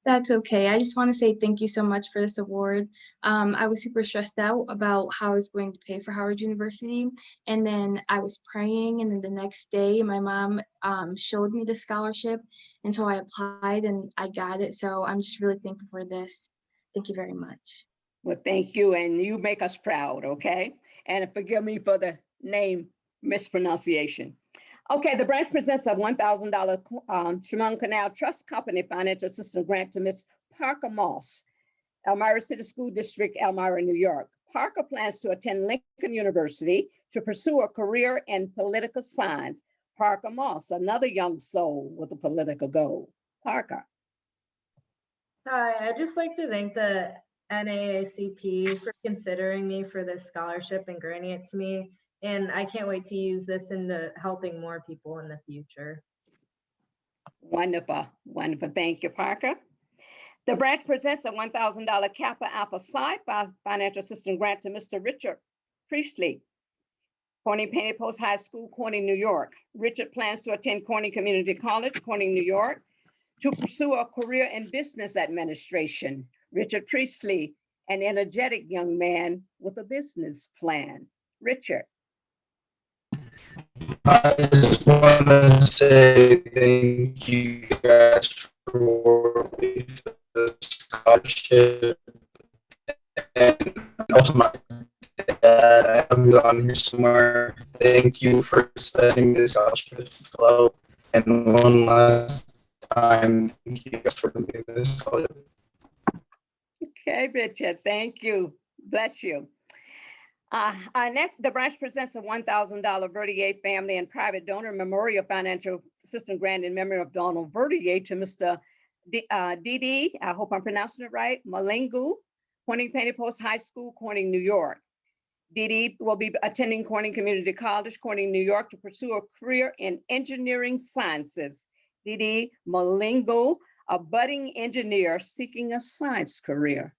That's okay. I just want to say thank you so much for this award. I was super stressed out about how I was going to pay for Howard University. And then I was praying, and then the next day my mom showed me the scholarship. And so I applied and I got it. So I'm just really thankful for this. Thank you very much. Well, thank you. And you make us proud, okay? And forgive me for the name mispronunciation. Okay, the branch presents a $1,000 Chemung Canal Trust Company Financial Assistance Grant to Ms. Parker Moss, Elmira City School District, Elmira, New York. Parker plans to attend Lincoln University to pursue a career in political science. Parker Moss, another young soul with a political goal. Parker. Hi, I'd just like to thank the NAACP for considering me for this scholarship and granting it to me. And I can't wait to use this in helping more people in the future. Wonderful, wonderful. Thank you, Parker. The branch presents a $1,000 Kappa Alpha Psi Financial Assistance Grant to Mr. Richard Priestley, Corning Penny Post High School, Corning, New York. Richard plans to attend Corning Community College, Corning, New York, to pursue a career in business administration. Richard Priestley, an energetic young man with a business plan. Richard. I just want to say thank you guys for the scholarship, and also my dad, I'm on here somewhere. Thank you for setting this scholarship flow, and one last time, thank you guys for doing this scholarship. Okay, Richard, thank you. Bless you. Next, the branch presents a $1,000 Verdier Family and Private Donor Memorial Financial Assistance Grant in memory of Donald Verdier to Mr. Didi, I hope I'm pronouncing it right, Malingu, Corning Painted Post High School, Corning, New York. Didi will be attending Corning Community College, Corning, New York, to pursue a career in engineering sciences. Didi Malingu, a budding engineer seeking a science career.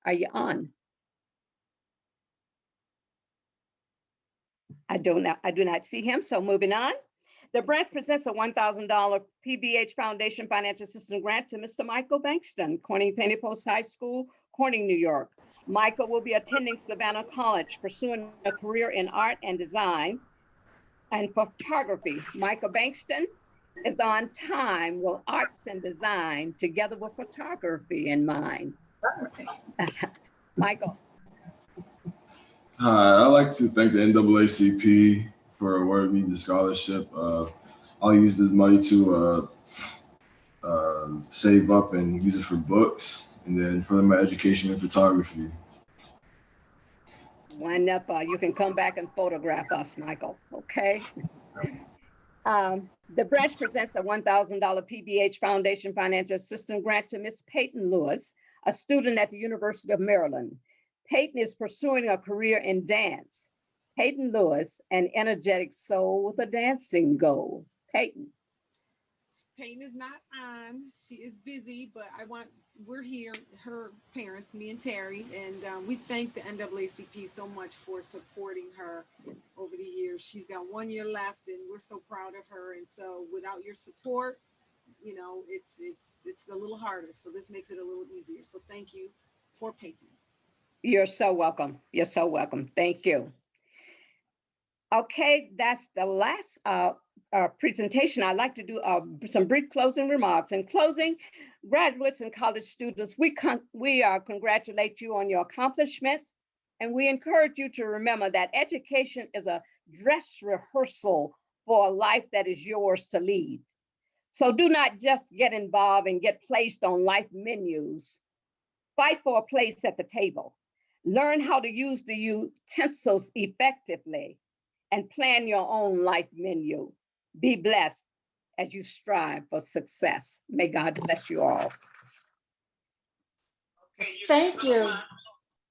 Are you on? I do not see him, so moving on. The branch presents a $1,000 PBH Foundation Financial Assistance Grant to Mr. Michael Bankston, Corning Painted Post High School, Corning, New York. Michael will be attending Savannah College, pursuing a career in art and design and photography. Michael Bankston is on time with arts and design together with photography in mind. Michael. Hi, I'd like to thank the NAACP for awarding me the scholarship. I'll use this money to save up and use it for books, and then further my education in photography. Wonderful. You can come back and photograph us, Michael, okay? The branch presents a $1,000 PBH Foundation Financial Assistance Grant to Miss Peyton Lewis, a student at the University of Maryland. Peyton is pursuing a career in dance. Peyton Lewis, an energetic soul with a dancing goal. Peyton. Peyton is not on. She is busy, but we're here, her parents, me and Terry, and we thank the NAACP so much for supporting her over the years. She's got 1 year left, and we're so proud of her. And so without your support, you know, it's a little harder. So this makes it a little easier. So thank you for Peyton. You're so welcome. You're so welcome. Thank you. Okay, that's the last presentation. I'd like to do some brief closing remarks. In closing, graduates and college students, we congratulate you on your accomplishments, and we encourage you to remember that education is a dress rehearsal for a life that is yours to lead. So do not just get involved and get placed on life menus. Fight for a place at the table. Learn how to use the utensils effectively and plan your own life menu. Be blessed as you strive for success. May God bless you all. Thank you.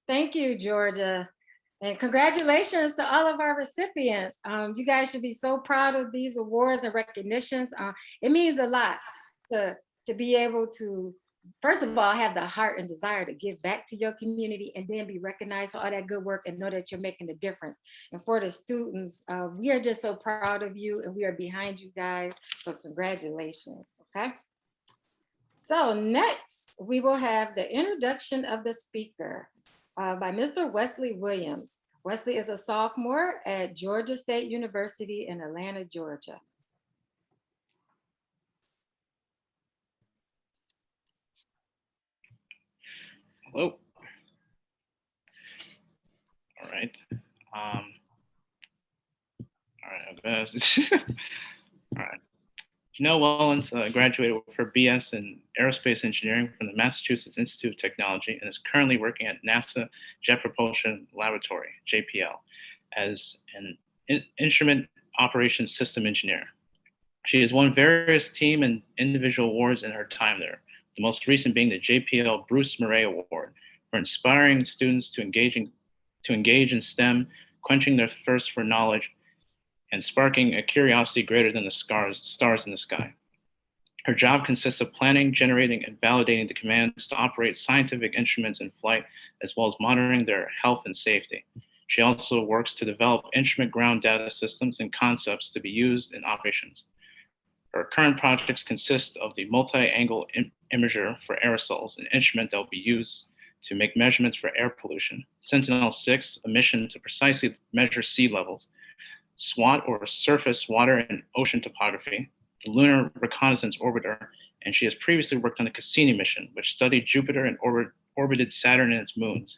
Thank you, Georgia. And congratulations to all of our recipients. You guys should be so proud of these awards and recognitions. It means a lot to be able to, first of all, have the heart and desire to give back to your community, and then be recognized for all that good work and know that you're making a difference. And for the students, we are just so proud of you, and we are behind you guys. So congratulations, okay? So next, we will have the introduction of the speaker by Mr. Wesley Williams. Wesley is a sophomore at Georgia State University in Atlanta, Georgia. Hello. All right. All right. I'm gonna all right. Janelle Wellens graduated with her BS in Aerospace Engineering from the Massachusetts Institute of Technology and is currently working at NASA Jet Propulsion Laboratory, JPL, as an instrument operations system engineer. She has won various team and individual awards in her time there, the most recent being the JPL Bruce Murray Award for inspiring students to engage in STEM, quenching their thirst for knowledge, and sparking a curiosity greater than the stars in the sky. Her job consists of planning, generating, and validating the commands to operate scientific instruments in flight, as well as monitoring their health and safety. She also works to develop instrument ground data systems and concepts to be used in operations. Her current projects consist of the multi-angle imager for aerosols, an instrument that will be used to make measurements for air pollution, Sentinel-6, a mission to precisely measure sea levels, SWOT, or surface, water, and ocean topography, the Lunar Reconnaissance Orbiter, and she has previously worked on the Cassini mission, which studied Jupiter and orbited Saturn and its moons.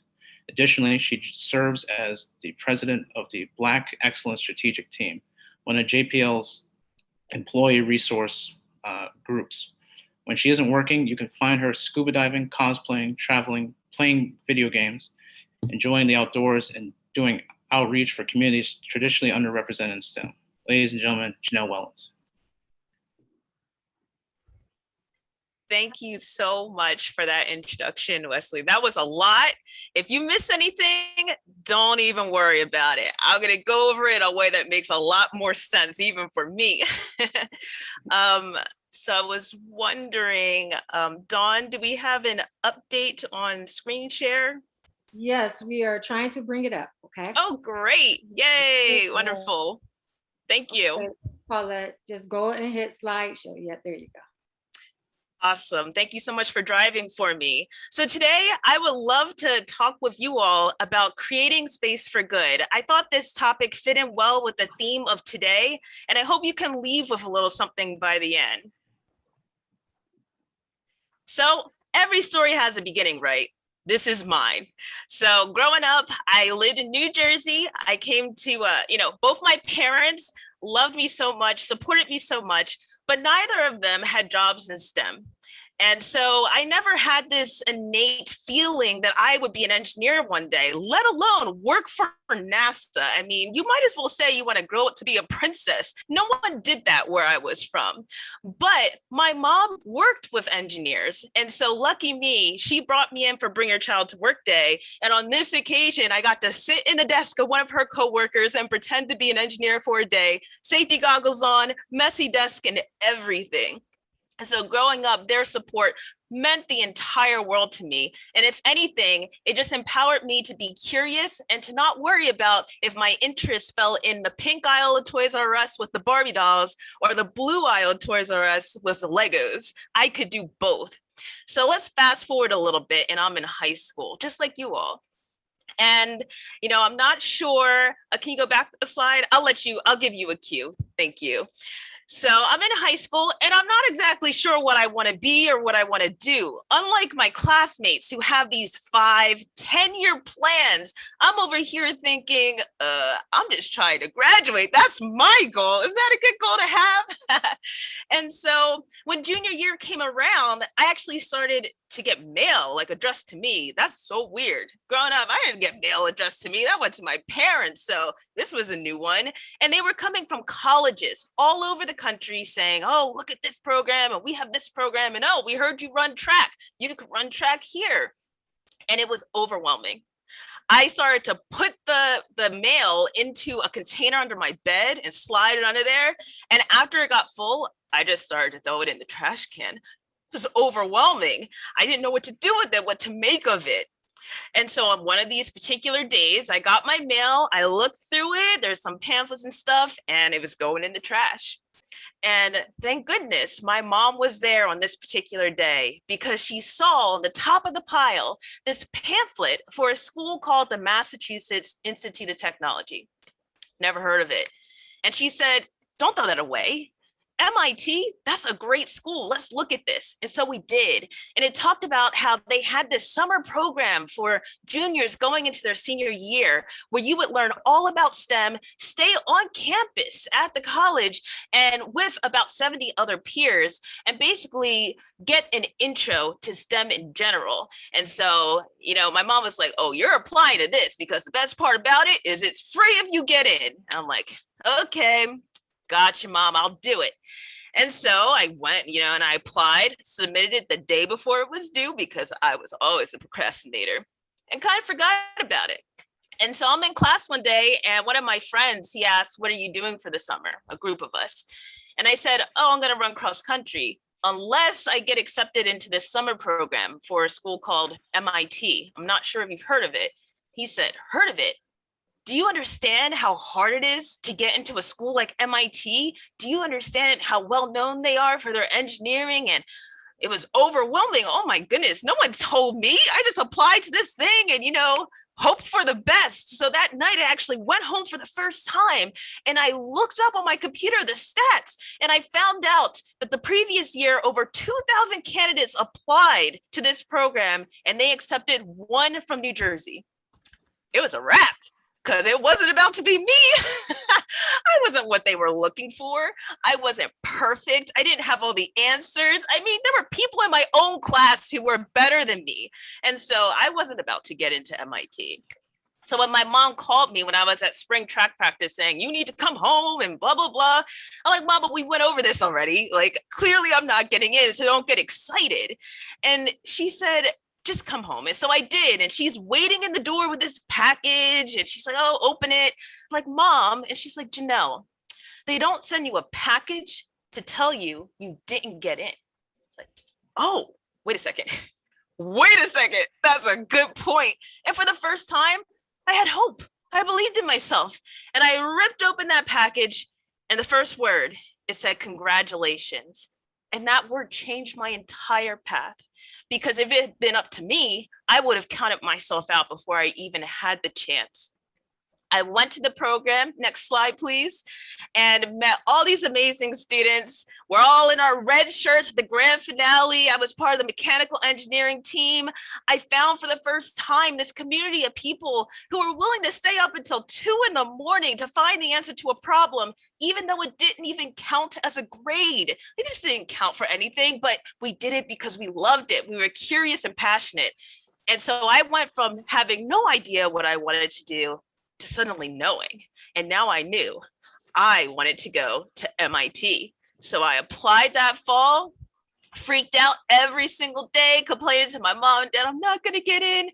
Additionally, she serves as the president of the Black Excellence Strategic Team, one of JPL's employee resource groups. When she isn't working, you can find her scuba diving, cosplaying, traveling, playing video games, enjoying the outdoors, and doing outreach for communities traditionally underrepresented in STEM. Ladies and gentlemen, Janelle Wellens. thank you so much for that introduction, Wesley. That was a lot. If you miss anything, don't even worry about it. I'm going to go over it in a way that makes a lot more sense, even for me. So I was wondering, Dawn, do we have an update on screen share? Yes, we are trying to bring it up, okay? Oh, great. Yay, wonderful. Thank you. Okay, Paulette, just go and hit slideshow. Yeah, there you go. Awesome. Thank you so much for driving for me. So today I would love to talk with you all about creating space for good. I thought this topic fit in well with the theme of today, and I hope you can leave with a little something by the end. So every story has a beginning, right? This is mine. So growing up, I lived in New Jersey. I came to, both my parents loved me so much, supported me so much, but neither of them had jobs in STEM. And so I never had this innate feeling that I would be an engineer one day, let alone work for NASA. I mean, you might as well say you want to grow up to be a princess. No one did that where I was from. But my mom worked with engineers. And so lucky me, she brought me in for Bring Your Child to Work Day. And on this occasion, I got to sit in the desk of one of her coworkers and pretend to be an engineer for a day, safety goggles on, messy desk and everything. And so growing up, their support meant the entire world to me. And if anything, it just empowered me to be curious and to not worry about if my interest fell in the pink aisle of Toys R Us with the Barbie dolls or the blue aisle of Toys R Us with the Legos. I could do both. So let's fast forward a little bit, and I'm in high school, just like you all. And, I'm not sure, can you go back a slide? I'll give you a cue. Thank you. So I'm in high school and I'm not exactly sure what I want to be or what I want to do. Unlike my classmates who have these 5-10-year plans, I'm over here thinking, I'm just trying to graduate. That's my goal. Is that a good goal to have? And so when junior year came around, I actually started to get mail addressed to me. That's so weird. Growing up, I didn't get mail addressed to me. That went to my parents. So this was a new one. And they were coming from colleges all over the country saying, oh, look at this program. And we have this program. And oh, we heard you run track. You could run track here. And it was overwhelming. I started to put the mail into a container under my bed and slide it under there. And after it got full, I just started to throw it in the trash can. It was overwhelming. I didn't know what to do with it, what to make of it. And so on one of these particular days, I got my mail, I looked through it, there's some pamphlets and stuff, and it was going in the trash. And thank goodness my mom was there on this particular day because she saw on the top of the pile this pamphlet for a school called the Massachusetts Institute of Technology. Never heard of it. And she said, don't throw that away. MIT, that's a great school. Let's look at this. And so we did. And it talked about how they had this summer program for juniors going into their senior year where you would learn all about STEM, stay on campus at the college and with about 70 other peers and basically get an intro to STEM in general. And so, my mom was like, oh, you're applying to this because the best part about it is it's free if you get in. And I'm like, okay. Gotcha, Mom, I'll do it. And so I went, and I applied, submitted it the day before it was due because I was always a procrastinator and kind of forgot about it. And so I'm in class one day and one of my friends, he asked, what are you doing for the summer? A group of us. And I said, oh, I'm going to run cross country unless I get accepted into this summer program for a school called MIT. I'm not sure if you've heard of it. He said, heard of it? Do you understand how hard it is to get into a school like MIT? Do you understand how well known they are for their engineering? And it was overwhelming. Oh my goodness, no one told me. I just applied to this thing and, hoped for the best. So that night I actually went home for the first time and I looked up on my computer the stats and I found out that the previous year over 2,000 candidates applied to this program and they accepted one from New Jersey. It was a wrap. Because it wasn't about to be me. I wasn't what they were looking for. I wasn't perfect. I didn't have all the answers. I mean, there were people in my own class who were better than me. And so I wasn't about to get into MIT. So when my mom called me when I was at spring track practice saying, you need to come home and blah, blah, blah. I'm like, Mom, but we went over this already. Like, clearly I'm not getting in, so don't get excited. And she said, just come home. And so I did. And she's waiting in the door with this package. And she's like, oh, open it. I'm like, Mom. And she's like, Janelle, they don't send you a package to tell you you didn't get in. Like, oh, wait a second. Wait a second. That's a good point. And for the first time, I had hope. I believed in myself. And I ripped open that package. And the first word, it said, congratulations. And that word changed my entire path. Because if it had been up to me, I would have counted myself out before I even had the chance. I went to the program, next slide, please, and met all these amazing students. We're all in our red shirts at the grand finale. I was part of the mechanical engineering team. I found for the first time this community of people who were willing to stay up until 2 a.m. to find the answer to a problem, even though it didn't even count as a grade. It just didn't count for anything, but we did it because we loved it. We were curious and passionate. And so I went from having no idea what I wanted to do to suddenly knowing. And now I knew I wanted to go to MIT. So I applied that fall, freaked out every single day, complaining to my mom and dad, I'm not going to get in.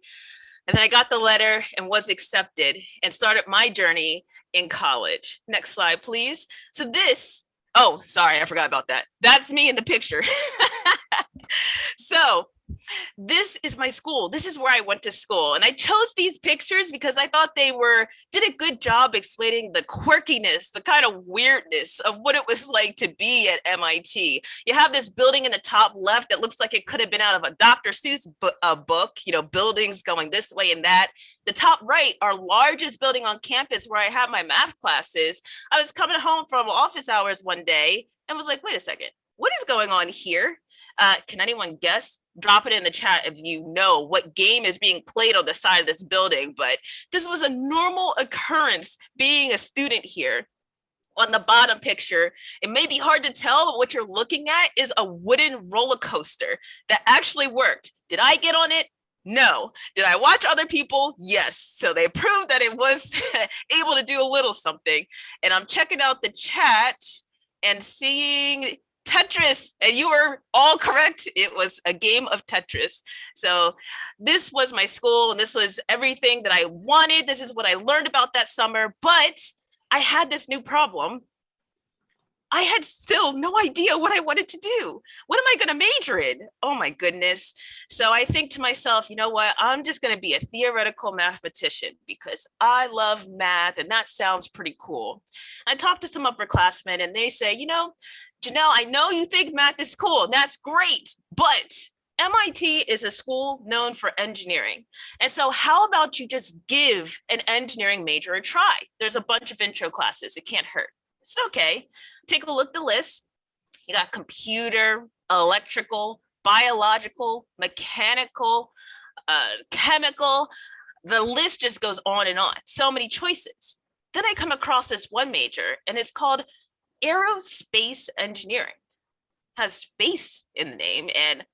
And then I got the letter and was accepted and started my journey in college. Next slide, please. So this, oh, sorry, I forgot about that. That's me in the picture. So this is my school. This is where I went to school. And I chose these pictures because I thought they did a good job explaining the quirkiness, the kind of weirdness of what it was like to be at MIT. You have this building in the top left that looks like it could have been out of a Dr. Seuss book, you know, buildings going this way and that. The top right, our largest building on campus where I had my math classes. I was coming home from office hours one day and was like, wait a second, what is going on here? Can anyone guess? Drop it in the chat if you know what game is being played on the side of this building. But this was a normal occurrence being a student here. On the bottom picture, it may be hard to tell, but what you're looking at is a wooden roller coaster that actually worked. Did I get on it? No. Did I watch other people? Yes. So they proved that it was able to do a little something. And I'm checking out the chat and seeing Tetris, and you were all correct. It was a game of Tetris. So this was my school, and this was everything that I wanted. This is what I learned about that summer, but I had this new problem. I had still no idea what I wanted to do. What am I going to major in? Oh my goodness. So I think to myself, you know what? I'm just going to be a theoretical mathematician because I love math and that sounds pretty cool. I talked to some upperclassmen and they say, you know, Janelle, I know you think math is cool, and that's great, but MIT is a school known for engineering. And so how about you just give an engineering major a try? There's a bunch of intro classes. It can't hurt. It's okay. Take a look at the list. You got computer, electrical, biological, mechanical, chemical. The list just goes on and on. So many choices. Then I come across this one major, and it's called aerospace engineering. Has space in the name, and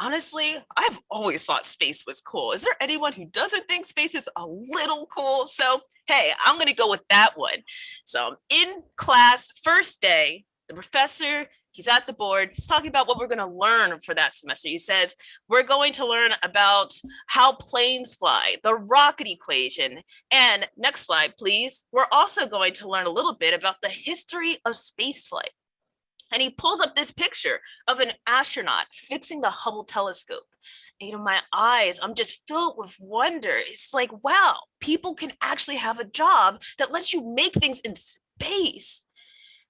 honestly, I've always thought space was cool. Is there anyone who doesn't think space is a little cool? So hey, I'm gonna go with that one. So I'm in class, first day, the professor, he's at the board, he's talking about what we're gonna learn for that semester. He says, we're going to learn about how planes fly, the rocket equation, and next slide, please. We're also going to learn a little bit about the history of spaceflight. And he pulls up this picture of an astronaut fixing the Hubble telescope. And, you know, my eyes, I'm just filled with wonder. It's like, wow, people can actually have a job that lets you make things in space.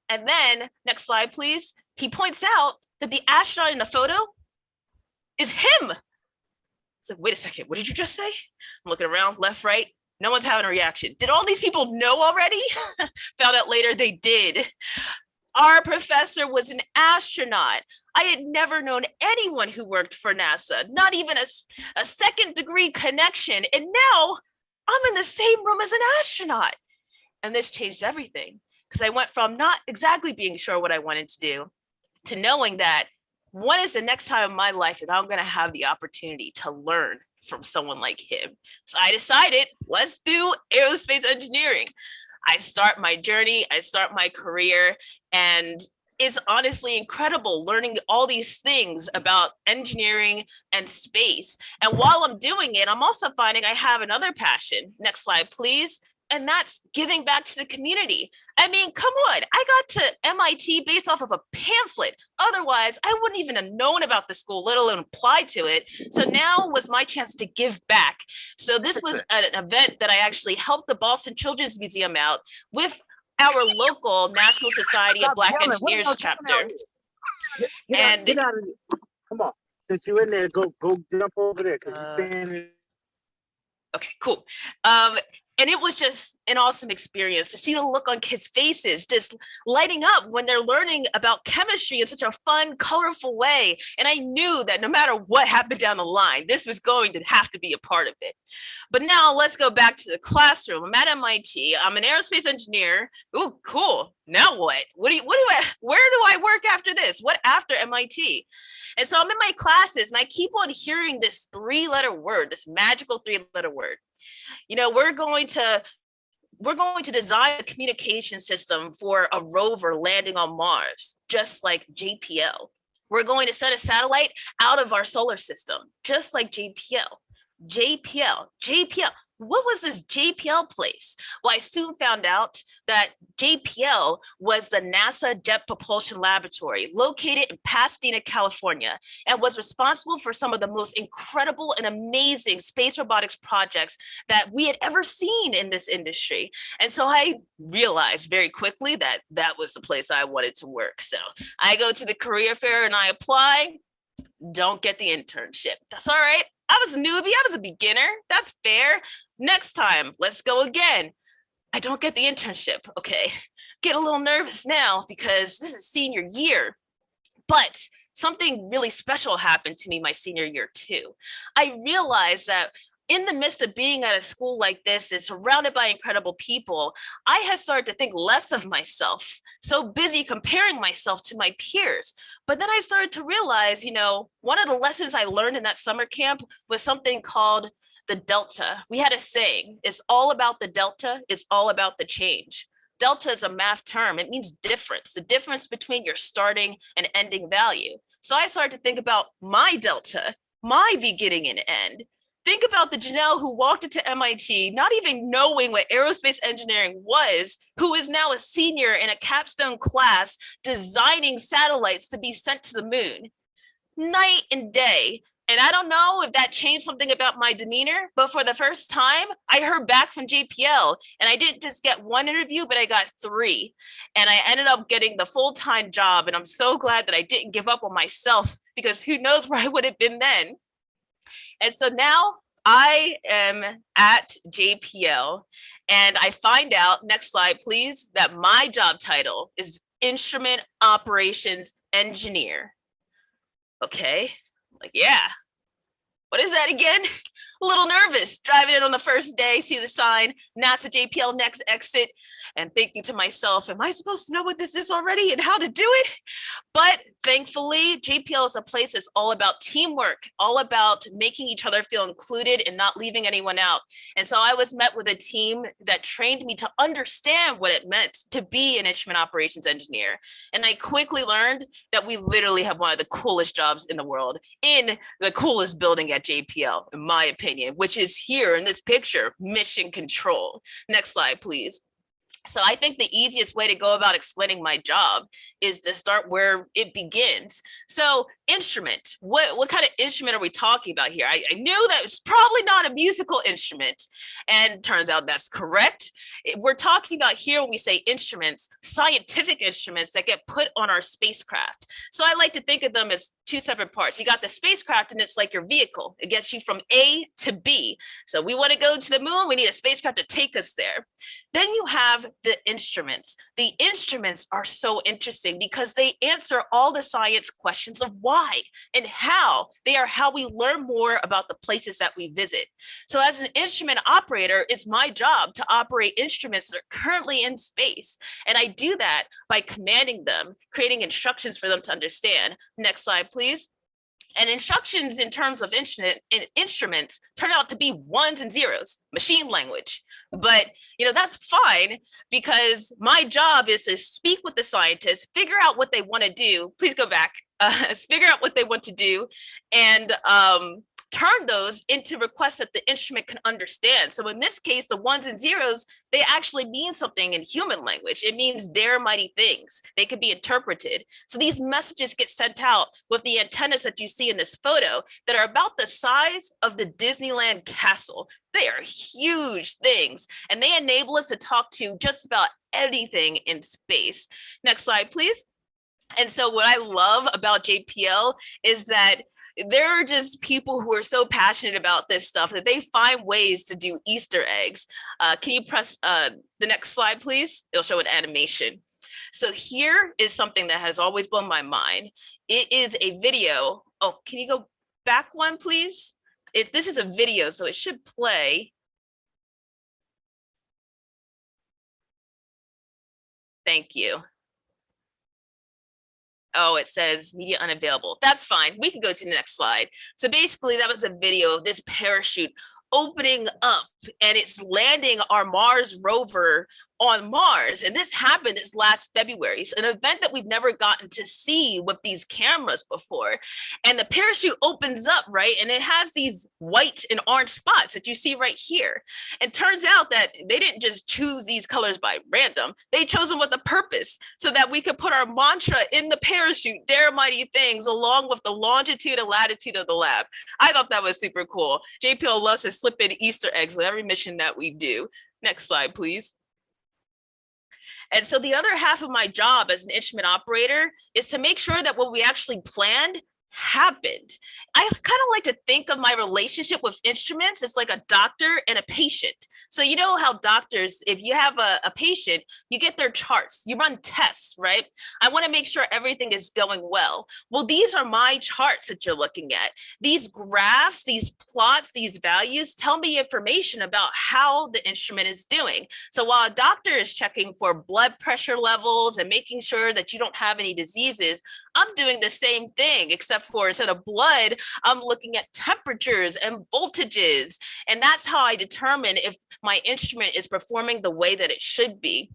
And then, next slide, please. He points out that the astronaut in the photo is him. It's like, wait a second, what did you just say? I'm looking around, left, right. No one's having a reaction. Did all these people know already? Found out later they did. Our professor was an astronaut. I had never known anyone who worked for NASA, not even a second degree connection. And now I'm in the same room as an astronaut. And this changed everything because I went from not exactly being sure what I wanted to do to knowing that when is the next time in my life that I'm going to have the opportunity to learn from someone like him. So I decided, let's do aerospace engineering. I start my journey, I start my career, and it's honestly incredible learning all these things about engineering and space. And while I'm doing it, I'm also finding I have another passion. Next slide, please. And that's giving back to the community. I mean, come on, I got to MIT based off of a pamphlet. Otherwise, I wouldn't even have known about the school, let alone apply to it. So now was my chance to give back. So this was an event that I actually helped the Boston Children's Museum out with our local National Society of Black Engineers chapter. Get out of there. Come on. Since you're in there, go jump over there. Okay, cool. And it was just an awesome experience to see the look on kids' faces just lighting up when they're learning about chemistry in such a fun, colorful way. And I knew that no matter what happened down the line, this was going to have to be a part of it. But now let's go back to the classroom. I'm at MIT. I'm an aerospace engineer. Ooh, cool. Now what? Where do I work after this? What after MIT? And so I'm in my classes and I keep on hearing this 3-letter word, this magical 3-letter word. You know, we're going to design a communication system for a rover landing on Mars, just like JPL. We're going to send a satellite out of our solar system, just like JPL. JPL. What was this JPL place? Well, I soon found out that JPL was the NASA Jet Propulsion Laboratory located in Pasadena, California, and was responsible for some of the most incredible and amazing space robotics projects that we had ever seen in this industry. And so I realized very quickly that that was the place I wanted to work. So I go to the career fair and I apply, don't get the internship. That's all right. I was a newbie, I was a beginner, that's fair. Next time, let's go again. I don't get the internship, okay. Get a little nervous now because this is senior year, but something really special happened to me my senior year too. I realized that in the midst of being at a school like this and surrounded by incredible people, I had started to think less of myself, so busy comparing myself to my peers. But then I started to realize, you know, one of the lessons I learned in that summer camp was something called the delta. We had a saying, it's all about the delta, it's all about the change. Delta is a math term, it means difference, the difference between your starting and ending value. So I started to think about my delta, my beginning and end. Think about the Janelle who walked into MIT, not even knowing what aerospace engineering was, who is now a senior in a capstone class designing satellites to be sent to the moon. Night and day. And I don't know if that changed something about my demeanor, but for the first time, I heard back from JPL and I didn't just get one interview, but I got 3. And I ended up getting the full-time job. And I'm so glad that I didn't give up on myself because who knows where I would have been then. And so now I am at JPL and I find out, next slide please, that my job title is Instrument Operations Engineer. Okay, like, yeah, what is that again? A little nervous, driving in on the first day, see the sign, NASA JPL next exit, and thinking to myself, am I supposed to know what this is already and how to do it? But thankfully, JPL is a place that's all about teamwork, all about making each other feel included and not leaving anyone out. And so I was met with a team that trained me to understand what it meant to be an instrument operations engineer. And I quickly learned that we literally have one of the coolest jobs in the world in the coolest building at JPL, in my opinion, which is here in this picture, Mission Control. Next slide, please. So I think the easiest way to go about explaining my job is to start where it begins. So instrument, what kind of instrument are we talking about here? I knew that it's probably not a musical instrument, and turns out that's correct. We're talking about here when we say instruments, scientific instruments that get put on our spacecraft. So I like to think of them as 2 separate parts. You got the spacecraft and it's like your vehicle. It gets you from A to B. So we want to go to the moon, we need a spacecraft to take us there. Then you have the instruments. The instruments are so interesting because they answer all the science questions of why and how. They are how we learn more about the places that we visit. So as an instrument operator, it's my job to operate instruments that are currently in space. And I do that by commanding them, creating instructions for them to understand. Next slide, please. And instructions in terms of instruments turn out to be ones and zeros, machine language. But that's fine, because my job is to speak with the scientists, figure out what they want to do. Please go back. Figure out what they want to do, and turn those into requests that the instrument can understand. So in this case, the ones and zeros, they actually mean something in human language. It means dare mighty things. They could be interpreted. So these messages get sent out with the antennas that you see in this photo that are about the size of the Disneyland castle. They are huge things, and they enable us to talk to just about anything in space. Next slide, please. And so what I love about JPL is that there are just people who are so passionate about this stuff that they find ways to do Easter eggs. Can you press the next slide, please? It'll show an animation. So here is something that has always blown my mind. It is a video. Oh, can you go back one, please? This is a video, so it should play. Thank you. Oh, it says media unavailable. That's fine. We can go to the next slide. So basically, that was a video of this parachute opening up, and it's landing our Mars rover on Mars. And this happened this last February. It's an event that we've never gotten to see with these cameras before. And the parachute opens up, right? And it has these white and orange spots that you see right here. And turns out that they didn't just choose these colors by random. They chose them with a purpose so that we could put our mantra in the parachute, dare mighty things, along with the longitude and latitude of the lab. I thought that was super cool. JPL loves to slip in Easter eggs with every mission that we do. Next slide, please. And so the other half of my job as an instrument operator is to make sure that what we actually planned happened. I kind of like to think of my relationship with instruments as like a doctor and a patient. So you know how doctors, if you have a patient, you get their charts, you run tests, right? I want to make sure everything is going well. Well, these are my charts that you're looking at. These graphs, these plots, these values tell me information about how the instrument is doing. So while a doctor is checking for blood pressure levels and making sure that you don't have any diseases, I'm doing the same thing, except for instead of blood, I'm looking at temperatures and voltages. And that's how I determine if my instrument is performing the way that it should be.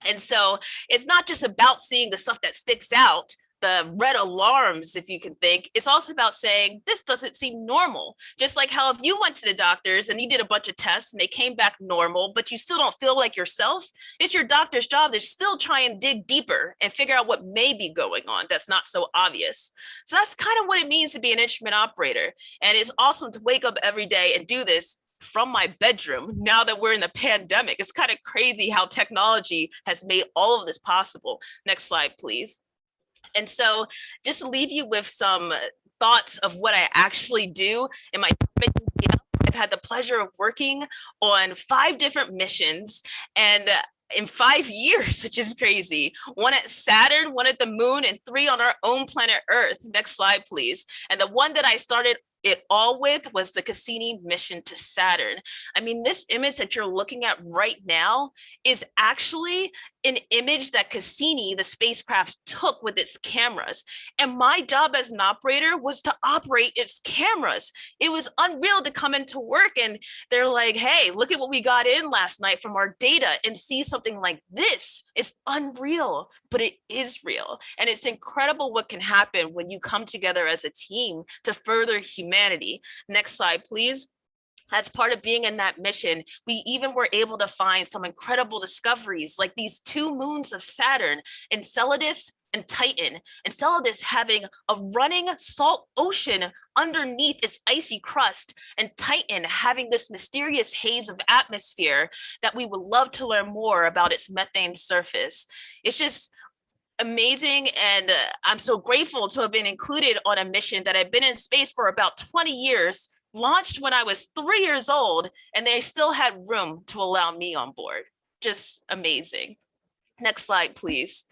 And so it's not just about seeing the stuff that sticks out, the red alarms, if you can think. It's also about saying, this doesn't seem normal. Just like how if you went to the doctors and you did a bunch of tests and they came back normal, but you still don't feel like yourself, it's your doctor's job to still try and dig deeper and figure out what may be going on that's not so obvious. So that's kind of what it means to be an instrument operator. And it's awesome to wake up every day and do this from my bedroom now that we're in the pandemic. It's kind of crazy how technology has made all of this possible. Next slide, please. And so just to leave you with some thoughts of what I actually do in my I've had the pleasure of working on 5 different missions, and in 5 years, which is crazy. 1 at Saturn, 1 at the moon, and 3 on our own planet Earth. Next slide, please. And the one that I started it all with was the Cassini mission to Saturn. I mean, this image that you're looking at right now is actually an image that Cassini, the spacecraft, took with its cameras. And my job as an operator was to operate its cameras. It was unreal to come into work and they're like, hey, look at what we got in last night from our data, and see something like this. It's unreal, but it is real. And it's incredible what can happen when you come together as a team to further humanity. Next slide, please. As part of being in that mission, we even were able to find some incredible discoveries, like these 2 moons of Saturn, Enceladus and Titan. Enceladus having a running salt ocean underneath its icy crust, and Titan having this mysterious haze of atmosphere that we would love to learn more about its methane surface. It's just amazing, and I'm so grateful to have been included on a mission that had been in space for about 20 years, launched when I was 3 years old, and they still had room to allow me on board. Just amazing. Next slide, please.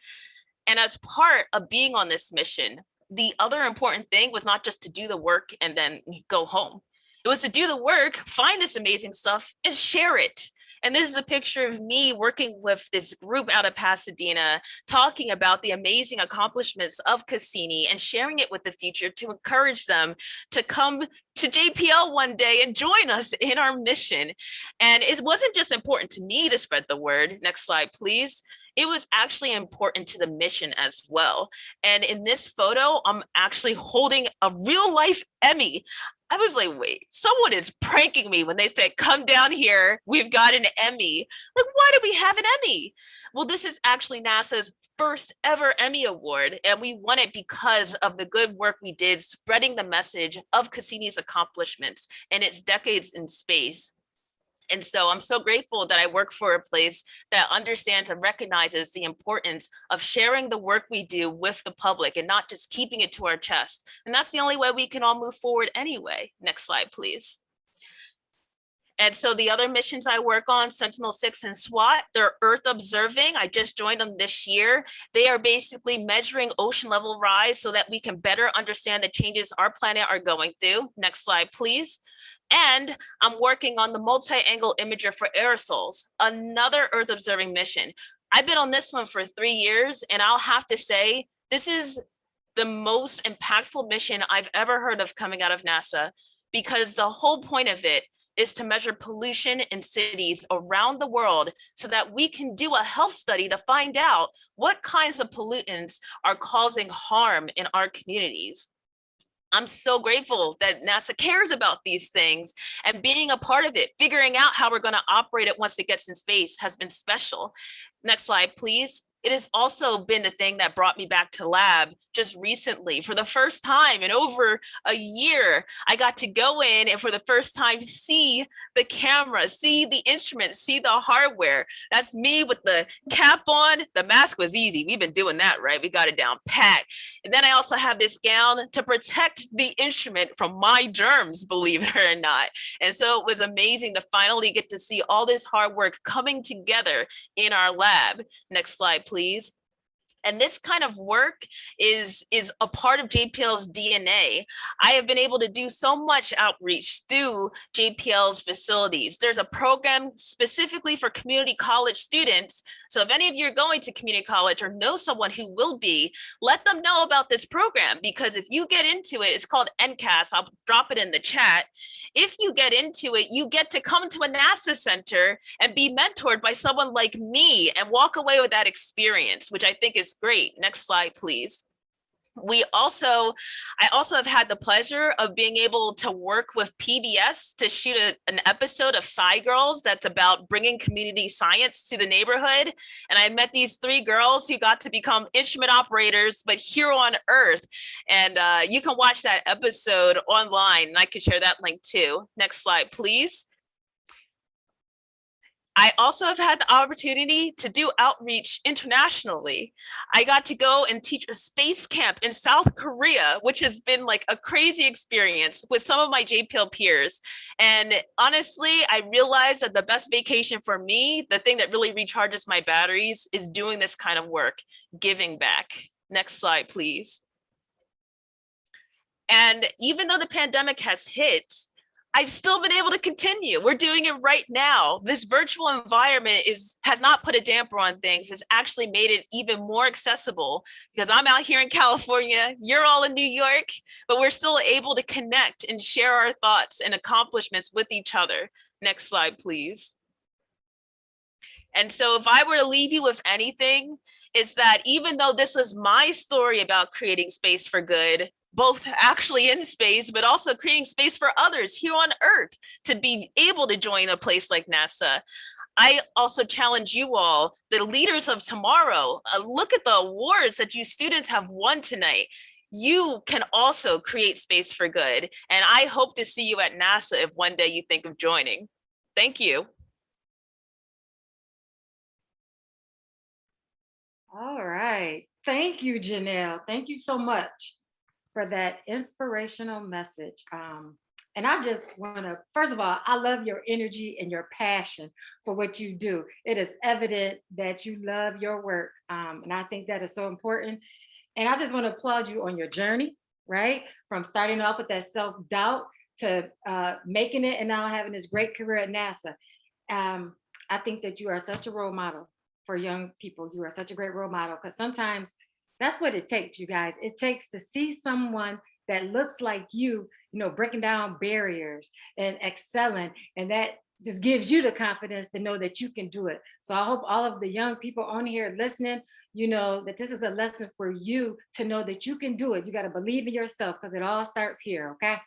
And as part of being on this mission, the other important thing was not just to do the work and then go home. It was to do the work, find this amazing stuff, and share it. And this is a picture of me working with this group out of Pasadena, talking about the amazing accomplishments of Cassini and sharing it with the future to encourage them to come to JPL one day and join us in our mission. And it wasn't just important to me to spread the word. Next slide, please. It was actually important to the mission as well. And in this photo, I'm actually holding a real life Emmy. I was like, wait, someone is pranking me when they said, come down here, we've got an Emmy. Like, why do we have an Emmy? Well, this is actually NASA's first ever Emmy Award, and we won it because of the good work we did spreading the message of Cassini's accomplishments and its decades in space. And so I'm so grateful that I work for a place that understands and recognizes the importance of sharing the work we do with the public and not just keeping it to our chest. And that's the only way we can all move forward anyway. Next slide, please. And so the other missions I work on, Sentinel-6 and SWAT, they're Earth observing. I just joined them this year. They are basically measuring ocean level rise so that we can better understand the changes our planet are going through. Next slide, please. And I'm working on the multi-angle imager for aerosols, another Earth observing mission. I've been on this one for 3 years, and I'll have to say, this is the most impactful mission I've ever heard of coming out of NASA, because the whole point of it is to measure pollution in cities around the world so that we can do a health study to find out what kinds of pollutants are causing harm in our communities. I'm so grateful that NASA cares about these things, and being a part of it, figuring out how we're going to operate it once it gets in space has been special. Next slide, please. It has also been the thing that brought me back to lab just recently. For the first time in over a year, I got to go in and for the first time see the camera, see the instruments, see the hardware. That's me with the cap on. The mask was easy. We've been doing that, right? We got it down pat. And then I also have this gown to protect the instrument from my germs, believe it or not. And so it was amazing to finally get to see all this hard work coming together in our lab. Next slide, please. And this kind of work is a part of JPL's DNA. I have been able to do so much outreach through JPL's facilities. There's a program specifically for community college students. So if any of you are going to community college or know someone who will be, let them know about this program, because if you get into it, it's called NCAS. I'll drop it in the chat. If you get into it, you get to come to a NASA center and be mentored by someone like me and walk away with that experience, which I think is great. Next slide, please. I also have had the pleasure of being able to work with PBS to shoot an episode of Sci Girls that's about bringing community science to the neighborhood. And I met these 3 girls who got to become instrument operators, but here on Earth. And you can watch that episode online, and I can share that link too. Next slide, please. I also have had the opportunity to do outreach internationally. I got to go and teach a space camp in South Korea, which has been like a crazy experience with some of my JPL peers. And honestly, I realized that the best vacation for me, the thing that really recharges my batteries, is doing this kind of work, giving back. Next slide, please. And even though the pandemic has hit, I've still been able to continue. We're doing it right now. This virtual environment has not put a damper on things. It's actually made it even more accessible, because I'm out here in California, you're all in New York, but we're still able to connect and share our thoughts and accomplishments with each other. Next slide, please. And so if I were to leave you with anything, is that even though this was my story about creating space for good, both actually in space, but also creating space for others here on Earth to be able to join a place like NASA, I also challenge you all, the leaders of tomorrow, look at the awards that you students have won tonight. You can also create space for good. And I hope to see you at NASA if one day you think of joining. Thank you. All right. Thank you, Janelle. Thank you so much for that inspirational message. And I just want to, first of all, I love your energy and your passion for what you do. It is evident that you love your work. And I think that is so important. And I just want to applaud you on your journey, right? From starting off with that self-doubt to making it and now having this great career at NASA. I think that you are such a role model for young people. You are such a great role model, because sometimes that's what it takes, you guys. It takes to see someone that looks like you know, breaking down barriers and excelling, and that just gives you the confidence to know that you can do it. So I hope all of the young people on here listening, you know, that this is a lesson for you to know that you can do it. You got to believe in yourself, because it all starts here, okay?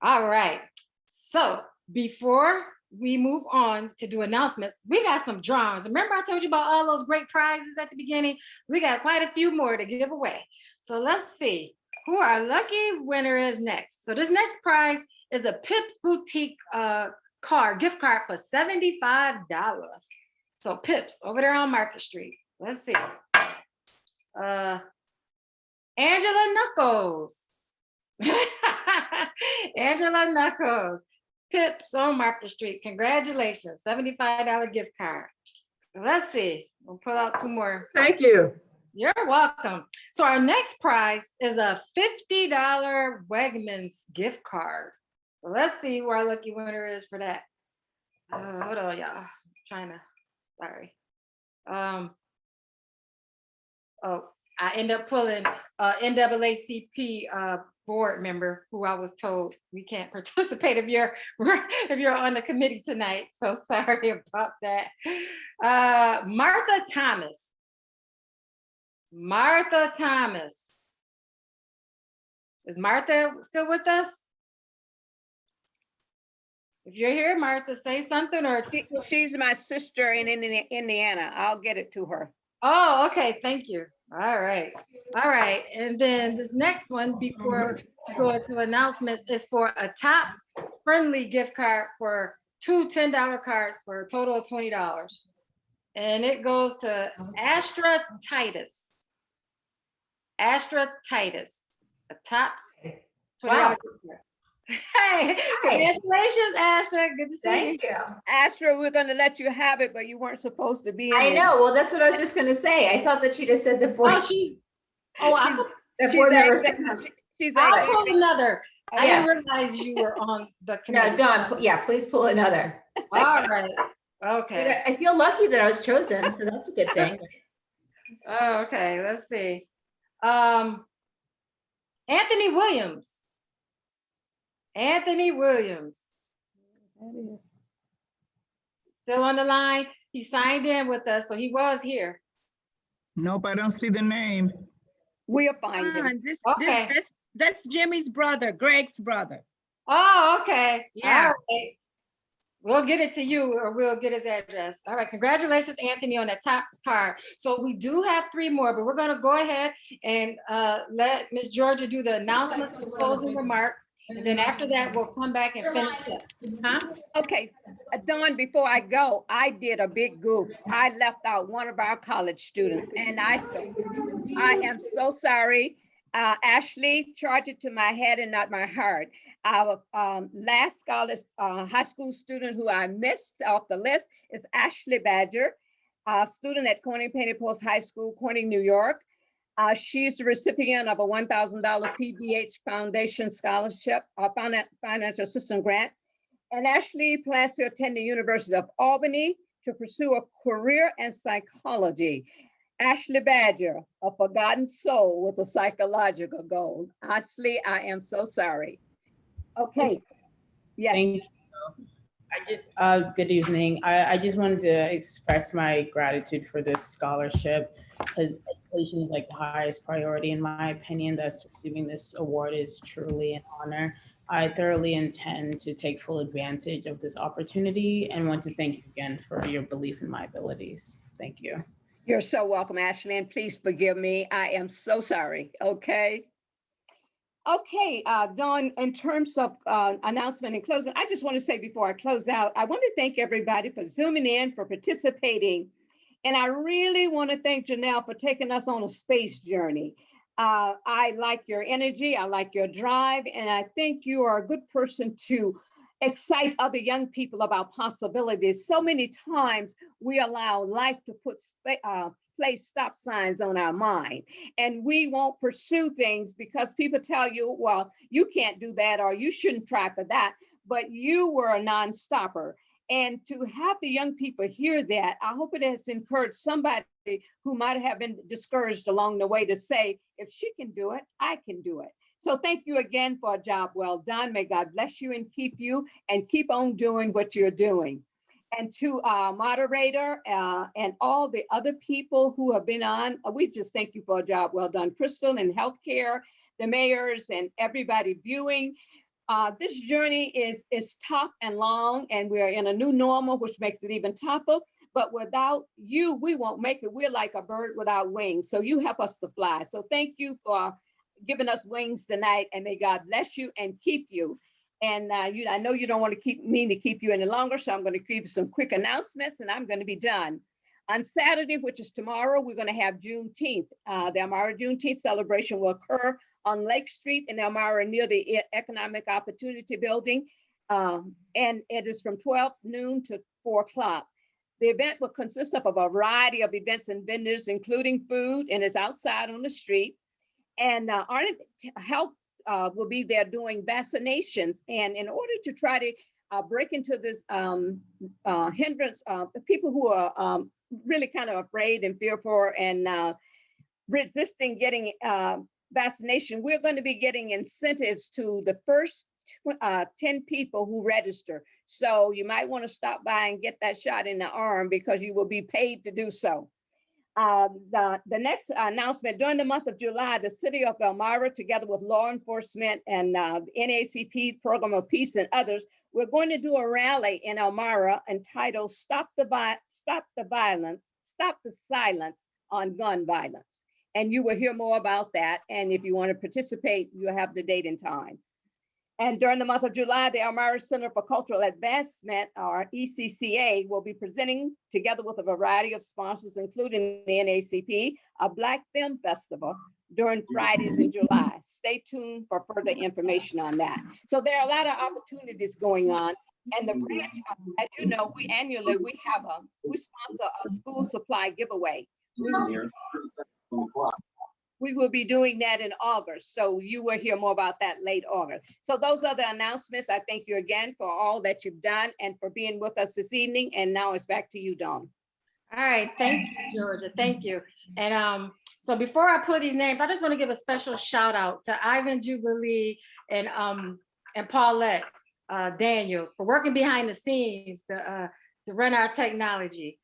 All right. So before we move on to do announcements, we got some drawings. Remember I told you about all those great prizes at the beginning? We got quite a few more to give away. So let's see who our lucky winner is next. So this next prize is a Pips Boutique gift card for $75. So Pips over there on Market Street. Let's see. Angela Knuckles. Angela Knuckles. Pips on Market Street. Congratulations. $75 gift card. Let's see. We'll pull out two more. Thank you. You're welcome. So our next prize is a $50 Wegmans gift card. So let's see who our lucky winner is for that. Hold on, y'all. Sorry. Oh, I end up pulling NAACP board member who I was told we can't participate if you're on the committee tonight. So sorry about that. Martha Thomas. Martha Thomas. Is Martha still with us? If you're here, Martha, say something. Or She's my sister in Indiana. I'll get it to her. Oh, okay. Thank you. All right. All right. And then this next one, before we go into announcements, is for a Tops Friendly gift card for two $10 cards for a total of $20. And it goes to Astra Titus. Astra Titus. A Tops $20 Wow. gift card. Hey, congratulations, Astra. Good to see Thank you. you. Astra, we're going to let you have it, but you weren't supposed to be in I it. know. Well, that's what I was just going to say. I thought that she just said the board. The board members. I'll pull another. I Yeah. didn't realize you were on the committee. No, Dawn, yeah, please pull another. All right. Okay. I feel lucky that I was chosen, so that's a good thing. Oh, okay. Let's see. Anthony Williams. Anthony Williams. Still on the line. He signed in with us, so he was here. Nope, I don't see the name. We'll find him. Okay. That's Jimmy's brother, Greg's brother. Oh, okay. Yeah. All right. We'll get it to you, or we'll get his address. All right. Congratulations, Anthony, on that Tops card. So we do have three more, but we're going to go ahead and let Ms. Georgia do the announcements and closing remarks. And then after that, we'll come back and finish up. Huh? Okay, Dawn, before I go, I did a big goof. I left out one of our college students, and I am so sorry. Ashley, charge it to my head and not my heart. Our last college high school student who I missed off the list is Ashley Badger, a student at Corning Painted Post High School, Corning, New York. She's the recipient of a $1,000 PBH Foundation Scholarship, financial assistance grant. And Ashley plans to attend the University of Albany to pursue a career in psychology. Ashley Badger, a forgotten soul with a psychological goal. Ashley, I am so sorry. Okay. Yes. Thank you. I just, good evening. I just wanted to express my gratitude for this scholarship, because education is like the highest priority in my opinion. Thus, receiving this award is truly an honor. I thoroughly intend to take full advantage of this opportunity and want to thank you again for your belief in my abilities. Thank you. You're so welcome, Ashley, and please forgive me. I am so sorry, okay? Okay, Dawn, in terms of announcement and closing, I just want to say before I close out, I want to thank everybody for zooming in, for participating. And I really want to thank Janelle for taking us on a space journey. I like your energy, I like your drive, and I think you are a good person to excite other young people about possibilities. So many times we allow life to place stop signs on our mind, and we won't pursue things because people tell you, well, you can't do that, or you shouldn't try for that, but you were a non-stopper. And to have the young people hear that, I hope it has encouraged somebody who might have been discouraged along the way to say, if she can do it, I can do it. So thank you again for a job well done. May God bless you and keep on doing what you're doing. And to our moderator and all the other people who have been on, we just thank you for a job well done. Crystal in healthcare, the mayors and everybody viewing. This journey is tough and long, and we're in a new normal, which makes it even tougher. But without you, we won't make it. We're like a bird without wings. So you help us to fly. So thank you for giving us wings tonight, and may God bless you and keep you. And I know you don't want to keep you any longer, so I'm going to give you some quick announcements, and I'm going to be done. On Saturday, which is tomorrow, we're going to have Juneteenth. The Elmira Juneteenth celebration will occur on Lake Street in Elmira near the Economic Opportunity Building, and it is from 12 noon to 4 o'clock. The event will consist of a variety of events and vendors, including food, and is outside on the street. And our health will be there doing vaccinations. And in order to try to break into this hindrance, the people who are really kind of afraid and fearful and resisting getting vaccination, we're going to be getting incentives to the first 10 people who register. So you might want to stop by and get that shot in the arm because you will be paid to do so. The next announcement, during the month of July, the city of Elmira, together with law enforcement and the NAACP Program of Peace and others, we're going to do a rally in Elmira entitled Stop the Silence on Gun Violence. And you will hear more about that. And if you want to participate, you have the date and time. And during the month of July, the Elmira Center for Cultural Advancement, or ECCA, will be presenting, together with a variety of sponsors, including the NAACP, a Black Film Festival during Fridays in July. Stay tuned for further information on that. So there are a lot of opportunities going on. And the branch, as you know, we sponsor a school supply giveaway. We will be doing that in August. So you will hear more about that late August. So those are the announcements. I thank you again for all that you've done and for being with us this evening. And now it's back to you, Dawn. All right, thank you, Georgia, thank you. And so before I put these names, I just want to give a special shout out to Ivan Jubilee and Paulette Daniels for working behind the scenes to run our technology.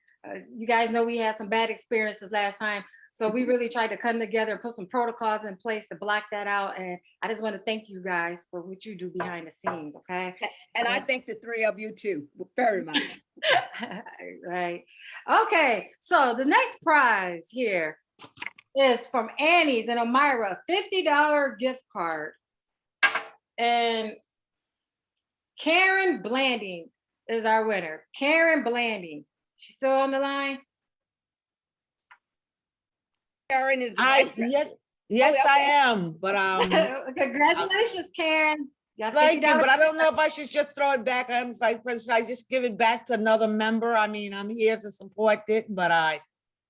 You guys know we had some bad experiences last time. So we really tried to come together and put some protocols in place to block that out. And I just want to thank you guys for what you do behind the scenes, okay? And I thank the three of you too, very much. Right. Okay, so the next prize here is from Annie's in Elmira, $50 gift card. And Karen Blanding is our winner. Karen Blanding. She's still on the line? Karen is yes, okay. I am, but congratulations, Karen. Thank you, but I don't know if I should just throw it back. If I just give it back to another member. I mean, I'm here to support it, but I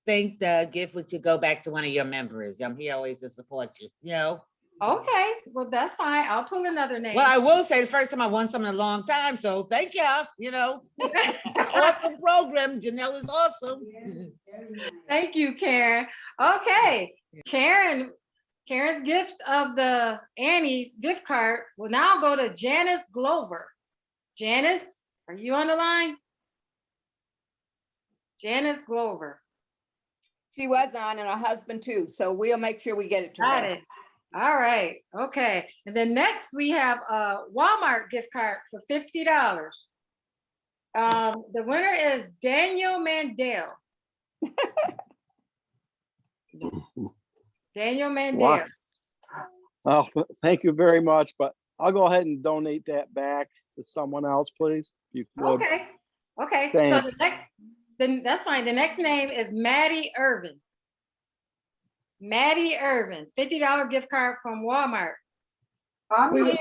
think the gift would go back to one of your members. I'm here always to support you, you know? Okay, well, that's fine. I'll pull another name. Well, I will say the first time I won something in a long time, so thank you, you know. Awesome program. Janelle is awesome. Thank you, Karen. Okay, Karen's gift of the Annie's gift card will now go to Janice Glover. Janice, are you on the line? Janice Glover. She was on, and her husband too. So we'll make sure we get it to her. Got it. All right. Okay. And then next we have a Walmart gift card for $50. The winner is Daniel Mandel. Daniel Mandel. Wow. Oh, thank you very much, but I'll go ahead and donate that back to someone else, please. If you could. Okay. Okay. Thanks. So then that's fine. The next name is Maddie Irvin. Maddie Irvin, $50 gift card from Walmart. I'm here.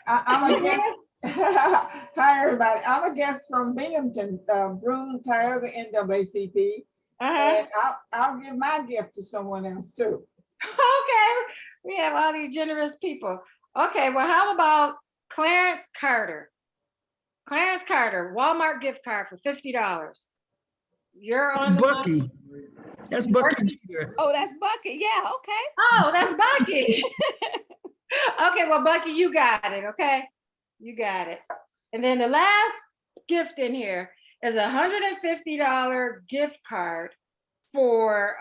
I'm a guest. Hi, everybody. I'm a guest from Binghamton, Broome, Tioga, NAACP. And I'll give my gift to someone else too. Okay, we have all these generous people. Okay, well, how about Clarence Carter? Clarence Carter, Walmart gift card for $50. You're on the Bucky. That's Bucky Jr. Oh, that's Bucky. Yeah, okay. Oh, that's Bucky. Okay, well, Bucky, you got it, okay? You got it. And then the last gift in here is a $150 gift card for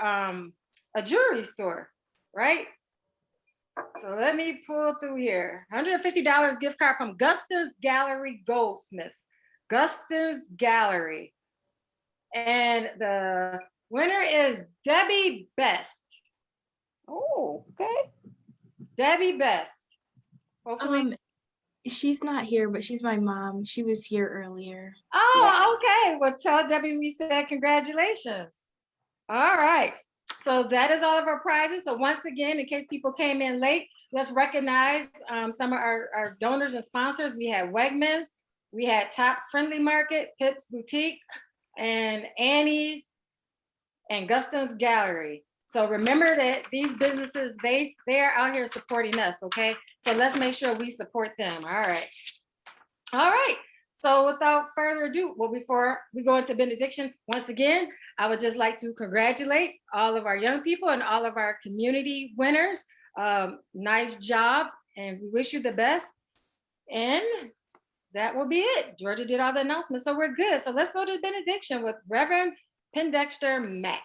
a jewelry store, right? So let me pull through here. $150 gift card from Guston's Gallery Goldsmiths. Guston's Gallery. And the winner is Debbie Best. Oh, okay. Debbie Best. Hopefully. She's not here, but she's my mom. She was here earlier. Oh, okay. Well, tell Debbie we said congratulations. All right. So that is all of our prizes. So once again, in case people came in late, let's recognize some of our donors and sponsors. We had Wegmans, we had Tops Friendly Market, Pips Boutique, and Annie's, and Guston's Gallery. So remember that these businesses, they are out here supporting us, okay? So let's make sure we support them, all right. All right, so without further ado, well, before we go into benediction, once again, I would just like to congratulate all of our young people and all of our community winners. Nice job, and we wish you the best. And that will be it. Georgia did all the announcements, so we're good. So let's go to benediction with Reverend Pendexter Mack.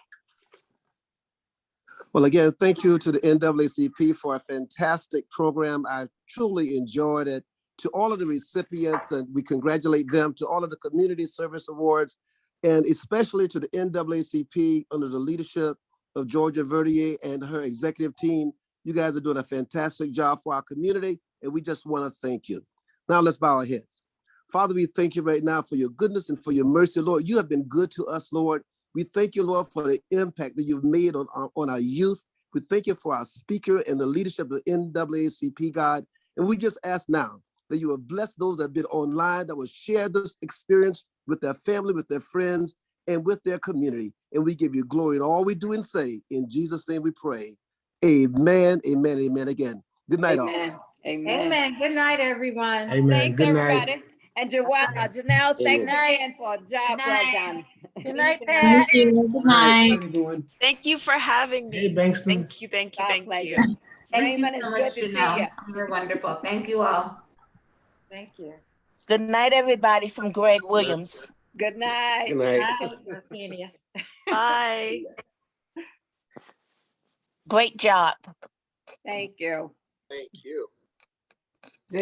Well, again, thank you to the NAACP for a fantastic program. I truly enjoyed it. To all of the recipients, and we congratulate them, to all of the community service awards, and especially to the NAACP under the leadership of Georgia Verdier and her executive team. You guys are doing a fantastic job for our community, and we just want to thank you. Now let's bow our heads. Father, we thank you right now for your goodness and for your mercy, Lord. You have been good to us, Lord. We thank you, Lord, for the impact that you've made on our youth. We thank you for our speaker and the leadership of the NAACP, God. And we just ask now that you will bless those that have been online, that will share this experience with their family, with their friends, and with their community. And we give you glory in all we do and say. In Jesus' name we pray. Amen, amen, amen again. Good night, all. Amen. Amen. Good night, everyone. Amen. Thanks, Good night. everybody. And Janelle, thanks again for a job well done. Good night, Pat. Good night. Thank you for having me. Hey, Bankston. Thank you, thank you, Our thank pleasure. you. Thank you Raymond, so it's much, good to see Janelle. you. You were wonderful. Thank you all. Thank you. Good night, everybody, from Greg Williams. Good night. Good night. Nice seeing you. Bye. Great job. Thank you. Thank you.